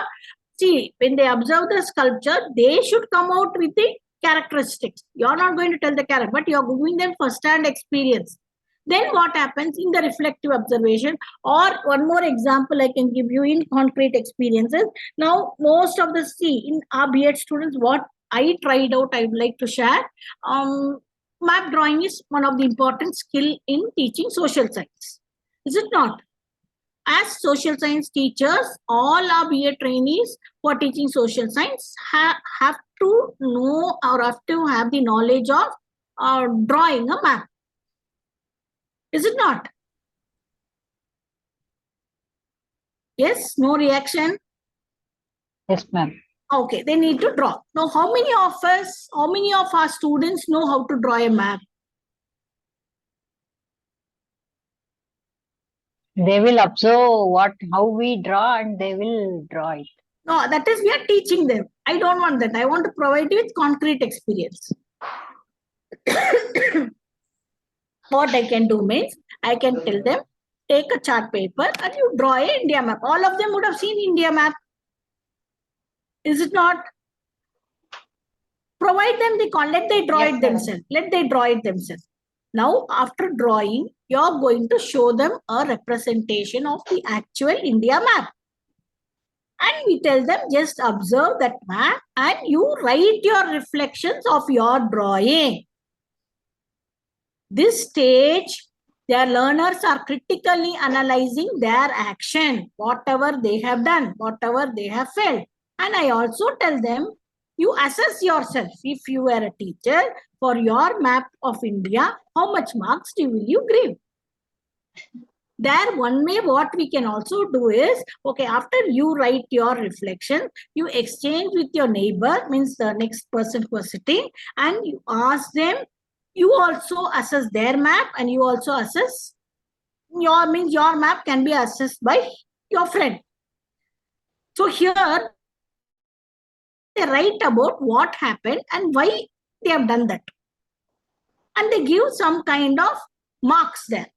see, when they observe the sculpture, they should come out with the characteristics. You're not going to tell the character, but you're giving them first-hand experience. Then what happens in the reflective observation, or one more example I can give you in concrete experiences. Now, most of the, see, in our B.Ed students, what I tried out, I would like to share. Map drawing is one of the important skill in teaching social science. Is it not? As social science teachers, all our B.Ed trainees for teaching social science have to know or have to have the knowledge of drawing a map. Is it not? Yes, no reaction? Yes, ma'am. Okay, they need to draw. Now, how many of our students know how to draw a map? They will observe how we draw and they will draw it. No, that is, we are teaching them. I don't want that. I want to provide you with concrete experience. What I can do means, I can tell them, take a chart paper and you draw a India map. All of them would have seen India map. Is it not? Provide them the let they draw it themselves. Let they draw it themselves. Now, after drawing, you're going to show them a representation of the actual India map. And we tell them, just observe that map and you write your reflections of your drawing. This stage, their learners are critically analyzing their action, whatever they have done, whatever they have felt. And I also tell them, you assess yourself. If you were a teacher, for your map of India, how much marks will you give? There, one way what we can also do is, okay, after you write your reflection, you exchange with your neighbor, means the next person who is sitting, and you ask them, you also assess their map and you also assess your map can be assessed by your friend. So here, they write about what happened and why they have done that. And they give some kind of marks there.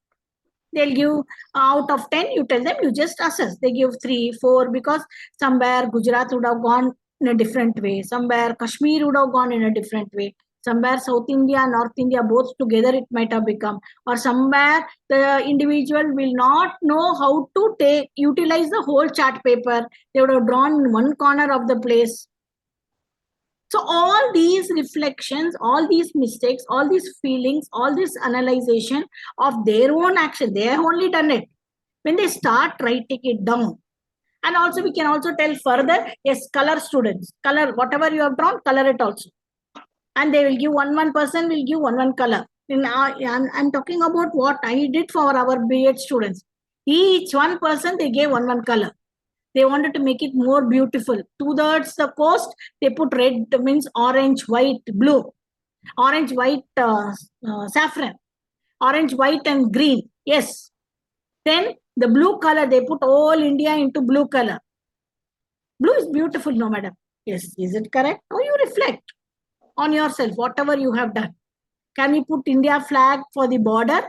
They'll give out of 10, you tell them, you just assess. They give 3, 4, because somewhere Gujarat would have gone in a different way. Somewhere Kashmir would have gone in a different way. Somewhere South India, North India, both together it might have become. Or somewhere the individual will not know how to utilize the whole chart paper. They would have drawn in one corner of the place. So all these reflections, all these mistakes, all these feelings, all this analyzation of their own action, they have only done it. When they start writing it down. And also we can also tell further, yes, color students, color, whatever you have drawn, color it also. And they will give one person will give one color. I'm talking about what I did for our B.Ed students. Each one person, they gave one color. They wanted to make it more beautiful. Towards the coast, they put red, means orange, white, blue. Orange, white, saffron. Orange, white and green. Yes. Then the blue color, they put all India into blue color. Blue is beautiful, no madam. Yes. Is it correct? Or you reflect on yourself, whatever you have done. Can we put India flag for the border?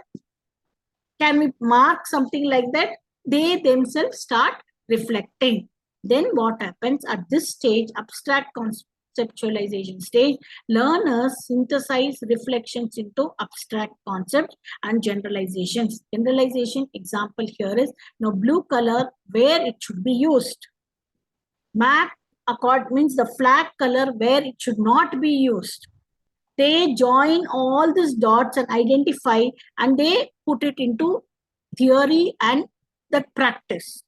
Can we mark something like that? They themselves start reflecting. Then what happens at this stage, abstract conceptualization stage, learners synthesize reflections into abstract concepts and generalizations. Generalization example here is now blue color where it should be used. Map accord means the flag color where it should not be used. They join all these dots and identify, and they put it into theory and the practice.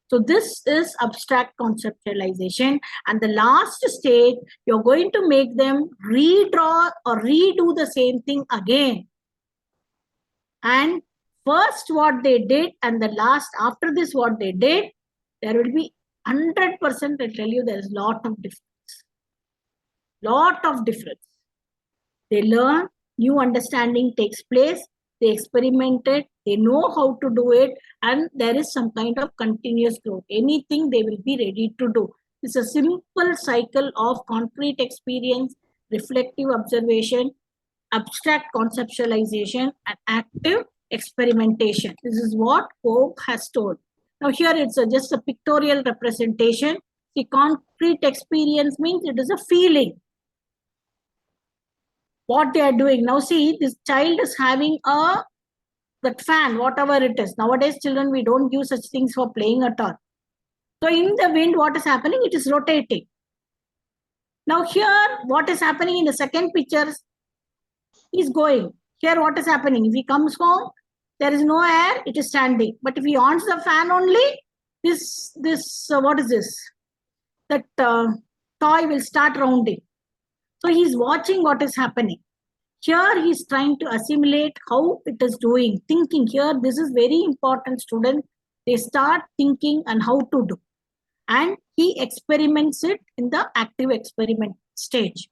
So this is abstract conceptualization. And the last stage, you're going to make them redraw or redo the same thing again. And first what they did and the last after this what they did, there will be 100%, I tell you, there is lot of difference. Lot of difference. They learn, new understanding takes place, they experimented, they know how to do it, and there is some kind of continuous growth. Anything they will be ready to do. It's a simple cycle of concrete experience, reflective observation, abstract conceptualization, and active experimentation. This is what Pope has told. Now here it's just a pictorial representation. The concrete experience means it is a feeling. What they are doing. Now see, this child is having that fan, whatever it is. Nowadays children, we don't use such things for playing at all. So in the wind, what is happening? It is rotating. Now here, what is happening in the second picture is going. Here what is happening? If he comes home, there is no air, it is standing. But if he on the fan only, what is this? That toy will start rounding. So he's watching what is happening. Here he's trying to assimilate how it is doing. Thinking here, this is very important, students. They start thinking and how to do. And he experiments it in the active experiment stage.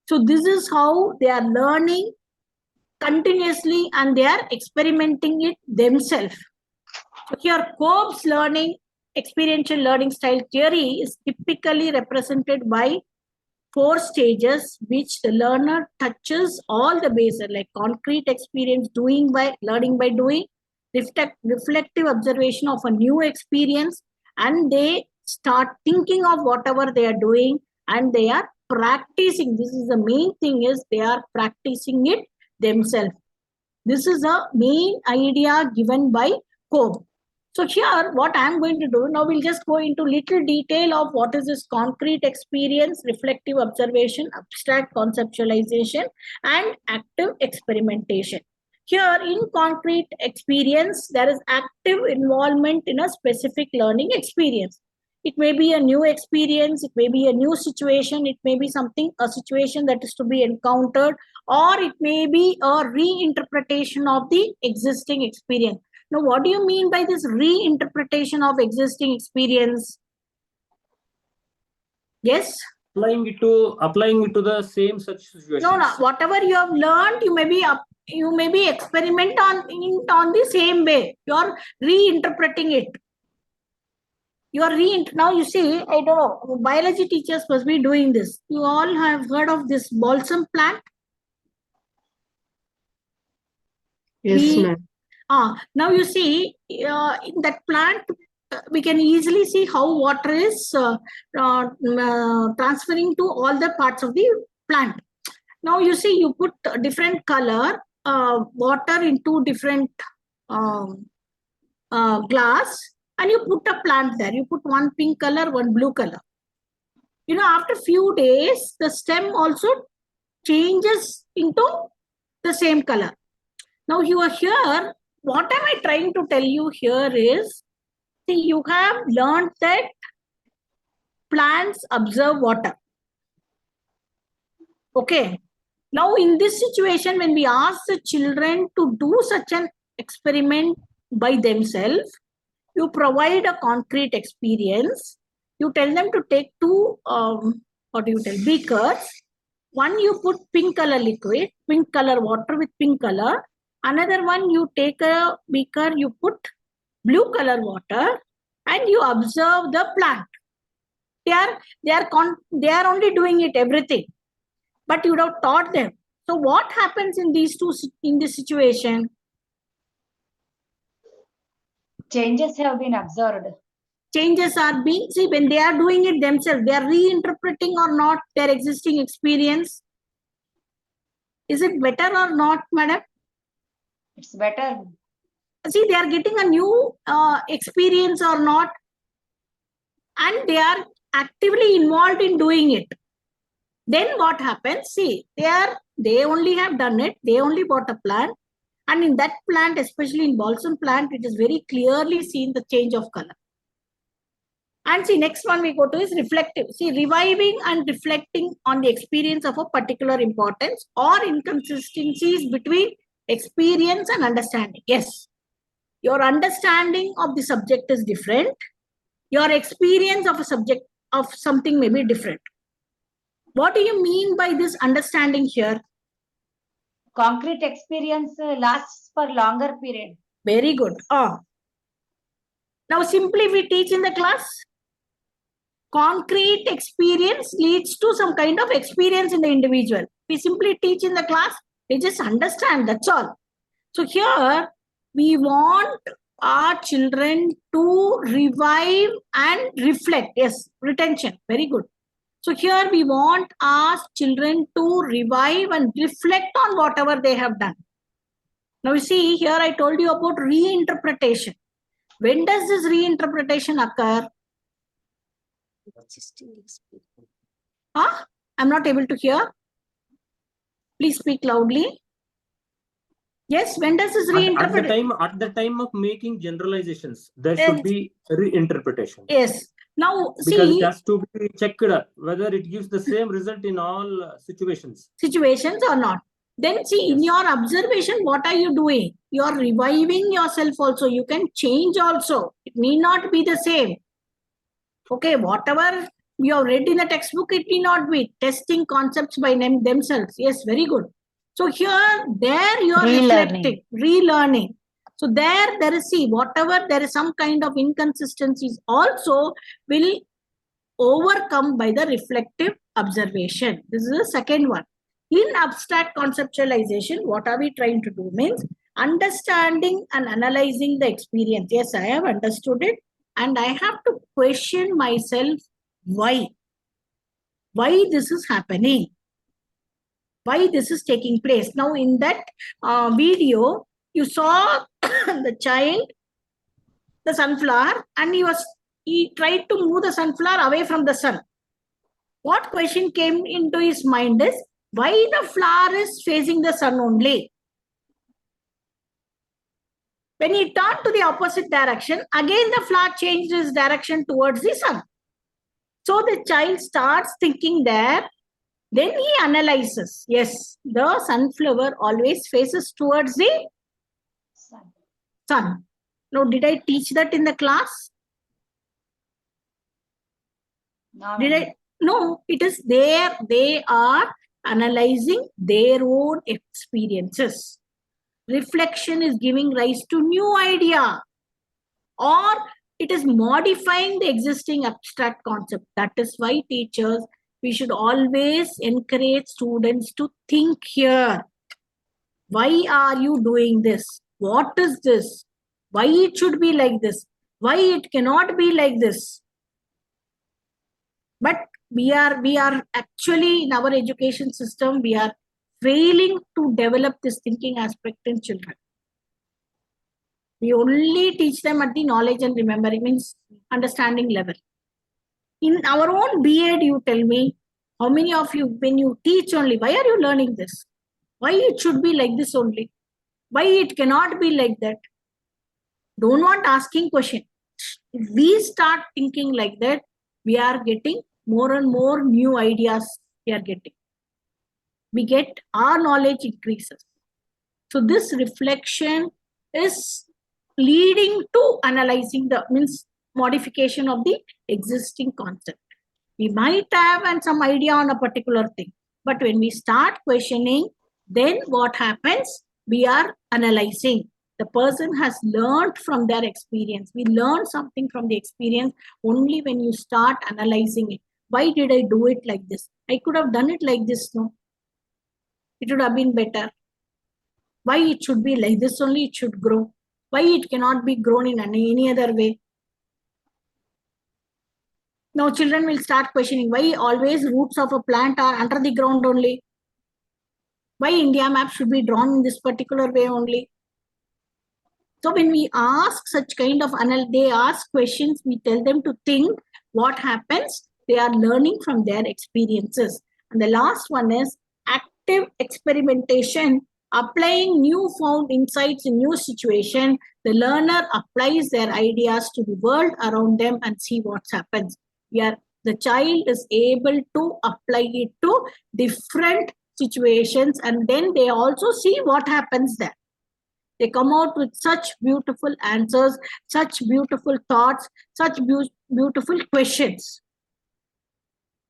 So this is how they are learning continuously and they are experimenting it themselves. So here Cobb's learning, experiential learning style theory is typically represented by 4 stages, which the learner touches all the bases like concrete experience, doing by learning by doing, reflective observation of a new experience, and they start thinking of whatever they are doing and they are practicing. This is the main thing, is they are practicing it themselves. This is a main idea given by Cobb. So here, what I'm going to do, now we'll just go into little detail of what is this concrete experience, reflective observation, abstract conceptualization, and active experimentation. Here in concrete experience, there is active involvement in a specific learning experience. It may be a new experience, it may be a new situation, it may be a situation that is to be encountered, or it may be a reinterpretation of the existing experience. Now, what do you mean by this reinterpretation of existing experience? Yes? Applying it to the same such situation. No. Whatever you have learned, you may be experiment on the same way. You are reinterpreting it. Now you see, I don't know, biology teachers must be doing this. You all have heard of this balsam plant? Yes, ma'am. Now you see, in that plant, we can easily see how water is transferring to all the parts of the plant. Now you see, you put different color water into different glass, and you put a plant there. You put one pink color, one blue color. You know, after few days, the stem also changes into the same color. Now you are here. What am I trying to tell you here is, see, you have learned that plants observe water. Okay. Now in this situation, when we ask the children to do such an experiment by themselves, you provide a concrete experience. You tell them to take 2, beakers. One, you put pink color liquid, pink color water with pink color. Another one, you take a beaker, you put blue color water, and you observe the plant. They are only doing it everything, but you would have taught them. So what happens in these two in this situation? Changes have been observed. changes are being, see, when they are doing it themselves, they are reinterpreting or not their existing experience. Is it better or not, madam? It's better. See, they are getting a new experience or not, and they are actively involved in doing it. Then what happens? See, they only have done it. They only bought a plant, and in that plant, especially in balsam plant, it is very clearly seen the change of color. And see, next one we go to is reflective. See, reviving and reflecting on the experience of a particular importance or inconsistencies between experience and understanding. Yes, your understanding of the subject is different. Your experience of a subject of something may be different. What do you mean by this understanding here? Concrete experience lasts for longer period. Very good. Now simply we teach in the class. Concrete experience leads to some kind of experience in the individual. We simply teach in the class. They just understand. That's all. So here we want our children to revive and reflect. Yes, retention. Very good. So here we want our children to revive and reflect on whatever they have done. Now you see, here I told you about reinterpretation. When does this reinterpretation occur? I'm not able to hear. Please speak loudly. Yes, when does this reinterpretation? At the time of making generalizations, there should be reinterpretation. Yes. Now, because see, it has to be checked whether it gives the same result in all situations or not. Then see, in your observation, what are you doing? You are reviving yourself also. You can change also. It need not be the same. Okay, whatever you have read in the textbook, it need not be. Testing concepts by themselves. Yes, very good. So here, there you are reflecting, relearning. So there is, see, whatever there is some kind of inconsistencies also will overcome by the reflective observation. This is the second one. In abstract conceptualization, what are we trying to do? Means understanding and analyzing the experience. Yes, I have understood it. And I have to question myself, why? Why this is happening? Why this is taking place? Now, in that video, you saw the child, the sunflower, and he tried to move the sunflower away from the sun. What question came into his mind is, why the flower is facing the sun only? When he turned to the opposite direction, again the flower changed its direction towards the sun. So the child starts thinking there. Then he analyzes. Yes, the sunflower always faces towards the sun. Now, did I teach that in the class? No. No, it is there. They are analyzing their own experiences. Reflection is giving rise to new idea, or it is modifying the existing abstract concept. That is why teachers, we should always encourage students to think here. Why are you doing this? What is this? Why it should be like this? Why it cannot be like this? But we are actually, in our education system, we are failing to develop this thinking aspect in children. We only teach them at the knowledge and remembering, means understanding level. In our own B.Ed, you tell me, how many of you, when you teach only, why are you learning this? Why it should be like this only? Why it cannot be like that? Don't want asking question. If we start thinking like that, we are getting more and more new ideas we are getting. We get, our knowledge increases. So this reflection is leading to analyzing the, means modification of the existing concept. We might have some idea on a particular thing, but when we start questioning, then what happens? We are analyzing. The person has learned from their experience. We learn something from the experience only when you start analyzing it. Why did I do it like this? I could have done it like this, no? It would have been better. Why it should be like this only, it should grow? Why it cannot be grown in any other way? Now children will start questioning why always roots of a plant are under the ground only. Why India map should be drawn in this particular way only. So when we ask such kind of they ask questions, we tell them to think what happens. They are learning from their experiences. And the last one is active experimentation, applying newfound insights in new situation. The learner applies their ideas to the world around them and see what happens. The child is able to apply it to different situations, and then they also see what happens there. They come out with such beautiful answers, such beautiful thoughts, such beautiful questions.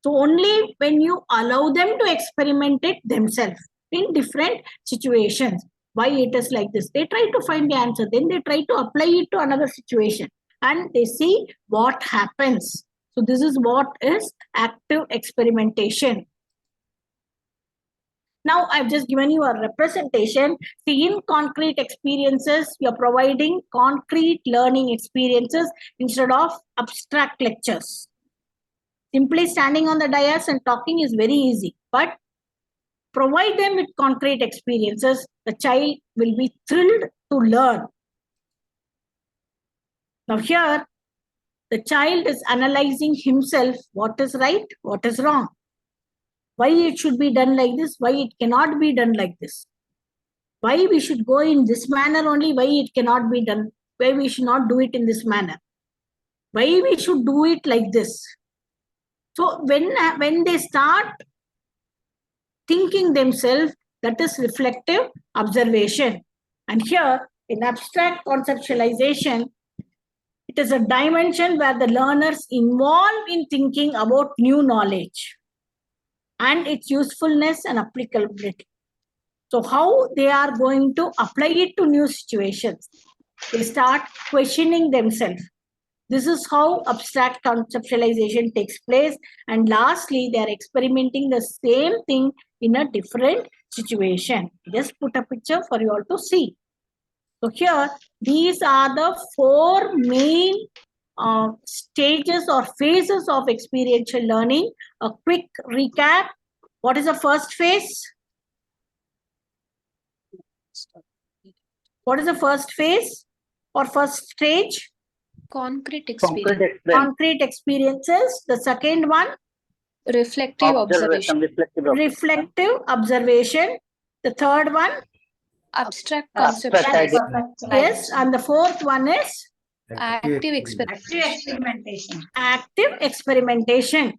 So only when you allow them to experiment it themselves in different situations, why it is like this, they try to find the answer, then they try to apply it to another situation and they see what happens. So this is what is active experimentation. Now, I've just given you a representation. See, in concrete experiences, you're providing concrete learning experiences instead of abstract lectures. Simply standing on the dais and talking is very easy, but provide them with concrete experiences. The child will be thrilled to learn. Now here, the child is analyzing himself, what is right, what is wrong. Why it should be done like this, why it cannot be done like this. Why we should go in this manner only, why it cannot be done, why we should not do it in this manner. Why we should do it like this. So when they start thinking themselves, that is reflective observation. And here in abstract conceptualization, it is a dimension where the learners involve in thinking about new knowledge and its usefulness and applicability. So how they are going to apply it to new situations? They start questioning themselves. This is how abstract conceptualization takes place. And lastly, they are experimenting the same thing in a different situation. Just put a picture for you all to see. So here, these are the four main stages or phases of experiential learning. A quick recap. What is the first phase? What is the first phase or first stage? Concrete experience. Concrete experiences. The second one? Reflective observation. Reflective observation. The third one? Abstract conceptualization. Yes. And the fourth one is? Active experimentation. Active experimentation.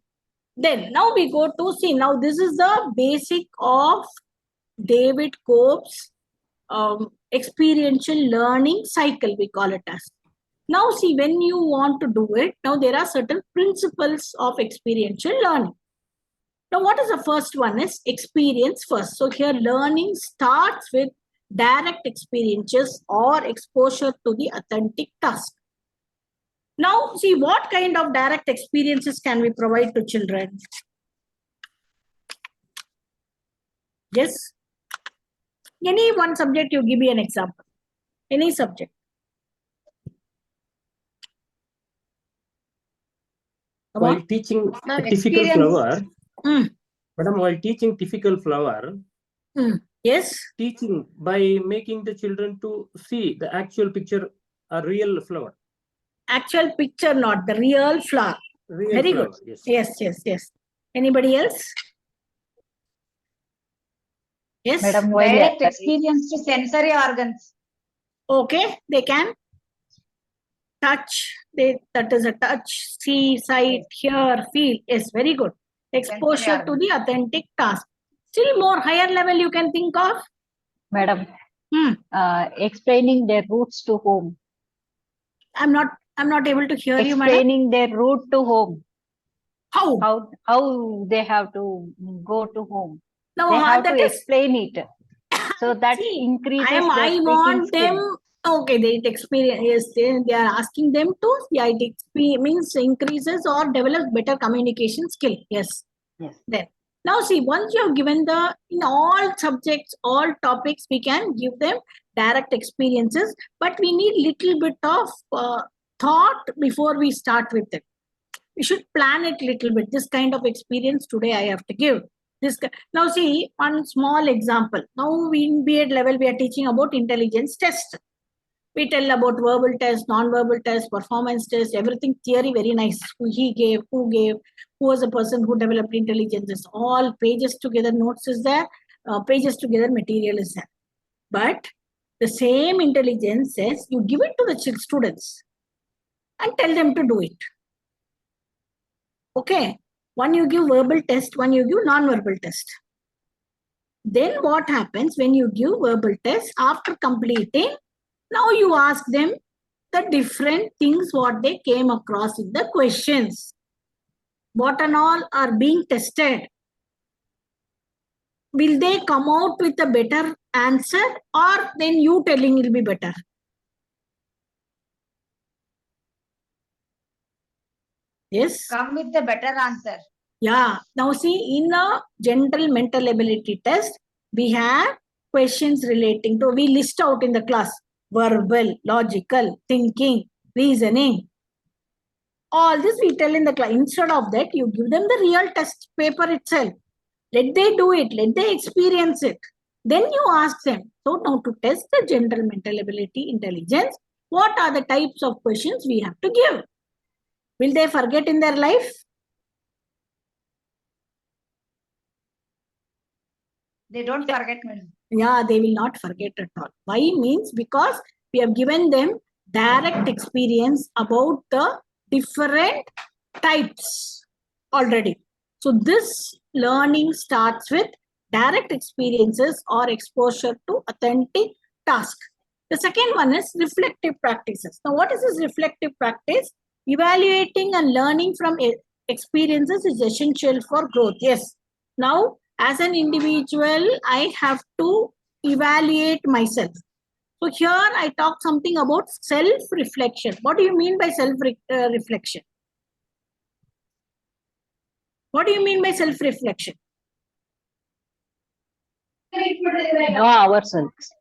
Then now we go to see. Now this is the basic of David Cope's experiential learning cycle, we call it as. Now see, when you want to do it, now there are certain principles of experiential learning. Now what is the first one is experience first. So here learning starts with direct experiences or exposure to the authentic task. Now see, what kind of direct experiences can we provide to children? Yes. Any one subject, you give me an example. Any subject. While teaching a typical flower, madam, while teaching typical flower, yes, teaching by making the children to see the actual picture, a real flower. Actual picture, not the real flower. Real Very flower, good. Yes. Yes. Anybody else? Yes. Madam, direct experience to sensory organs. Okay, they can touch. That is a touch, see, sight, hear, feel. Yes, very good. Exposure to the authentic task. Still more higher level you can think of? Madam, explaining their roots to home. I'm not able to hear you, madam. Explaining their route to home. How? How they have to go to home. No, they have to explain it. So that increases their I want skill. them. Okay, they experience. Yes, they are asking them to. Yeah, it means increases or develops better communication skill. Yes. Yes. Then now see, once you have given in all subjects, all topics, we can give them direct experiences, but we need little bit of thought before we start with it. We should plan it a little bit. This kind of experience today I have to give. Now see, one small example. Now in B.Ed level, we are teaching about intelligence test. We tell about verbal test, non-verbal test, performance test, everything theory, very nice. Who was the person who developed intelligence. All pages together, notes is there, pages together, material is there. But the same intelligence says you give it to the students and tell them to do it. Okay. One you give verbal test, one you give non-verbal test. Then what happens when you give verbal test after completing? Now you ask them the different things what they came across in the questions. What and all are being tested. Will they come out with a better answer or then you telling will be better? Yes. Come with a better answer. Yeah. Now see, in a general mental ability test, we have questions relating to, we list out in the class, verbal, logical, thinking, reasoning. All this we tell in the class. Instead of that, you give them the real test paper itself. Let they do it. Let they experience it. Then you ask them. So now to test the general mental ability intelligence, what are the types of questions we have to give? Will they forget in their life? They don't forget, madam. Yeah, they will not forget at all. Why? Means because we have given them direct experience about the different types already. So this learning starts with direct experiences or exposure to authentic task. The second one is reflective practices. Now, what is this reflective practice? Evaluating and learning from experiences is essential for growth. Yes. Now, as an individual, I have to evaluate myself. So here I talk something about self-reflection. What do you mean by self-reflection? What do you mean by self-reflection? Know ourselves.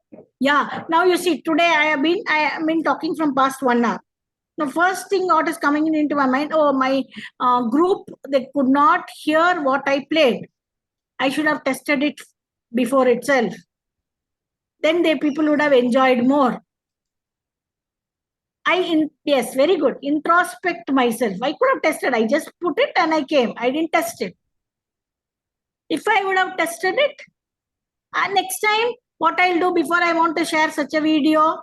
Yeah. Now you see, today I have been talking from past 1 hour. The first thing what is coming into my mind, oh, my group, they could not hear what I played. I should have tested it before itself. Then the people would have enjoyed more. Yes, very good. Introspect myself. I could have tested. I just put it and I came. I didn't test it. If I would have tested it, and next time, what I'll do before I want to share such a video.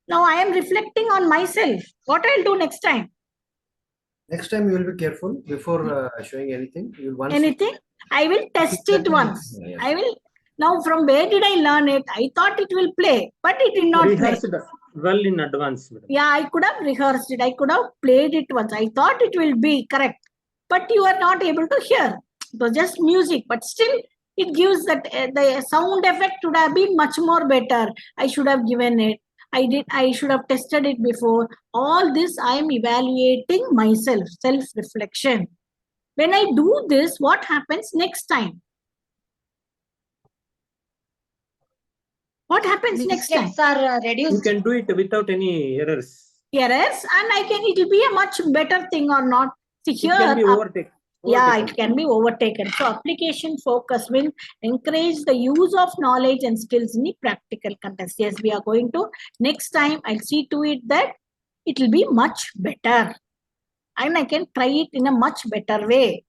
Now I am reflecting on myself. What I'll do next time? Next time you will be careful before showing anything. Anything? I will test it once. Yes. I will. Now, from where did I learn it? I thought it will play, but it did not play. Well in advance. Yeah, I could have rehearsed it. I could have played it once. I thought it will be correct, but you are not able to hear. It was just music, but still it gives that the sound effect would have been much more better. I should have given it. I should have tested it before. All this I am evaluating myself, self-reflection. When I do this, what happens next time? What happens next time? Are reduced. You can do it without any errors. Errors, and it will be a much better thing or not. See here, it can be overtaken. Yeah, it can be overtaken. So application focus will encourage the use of knowledge and skills in the practical context. Yes, we are going to next time. I'll see to it that it will be much better, and I can try it in a much better way.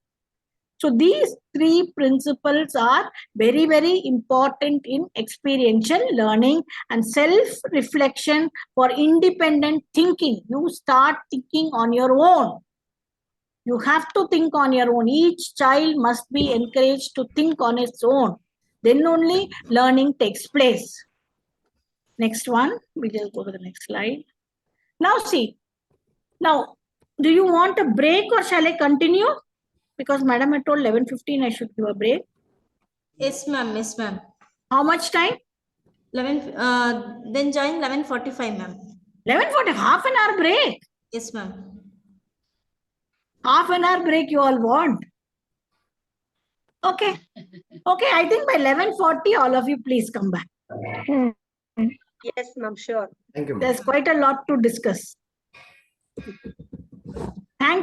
So these three principles are very, very important in experiential learning and self-reflection for independent thinking. You start thinking on your own. You have to think on your own. Each child must be encouraged to think on its own. Then only learning takes place. Next one. We just go to the next slide. Now see. Now, do you want a break or shall I continue? Because madam had told 11:15 I should give a break. Yes, ma'am. Yes, ma'am. How much time? 11. Then join 11:45, ma'am. 11:40. Half an hour break. Yes, ma'am. Half an hour break you all want. Okay. Okay. I think by 11:40 all of you please come back. Yes, ma'am. Sure. Thank you. There's quite a lot to discuss.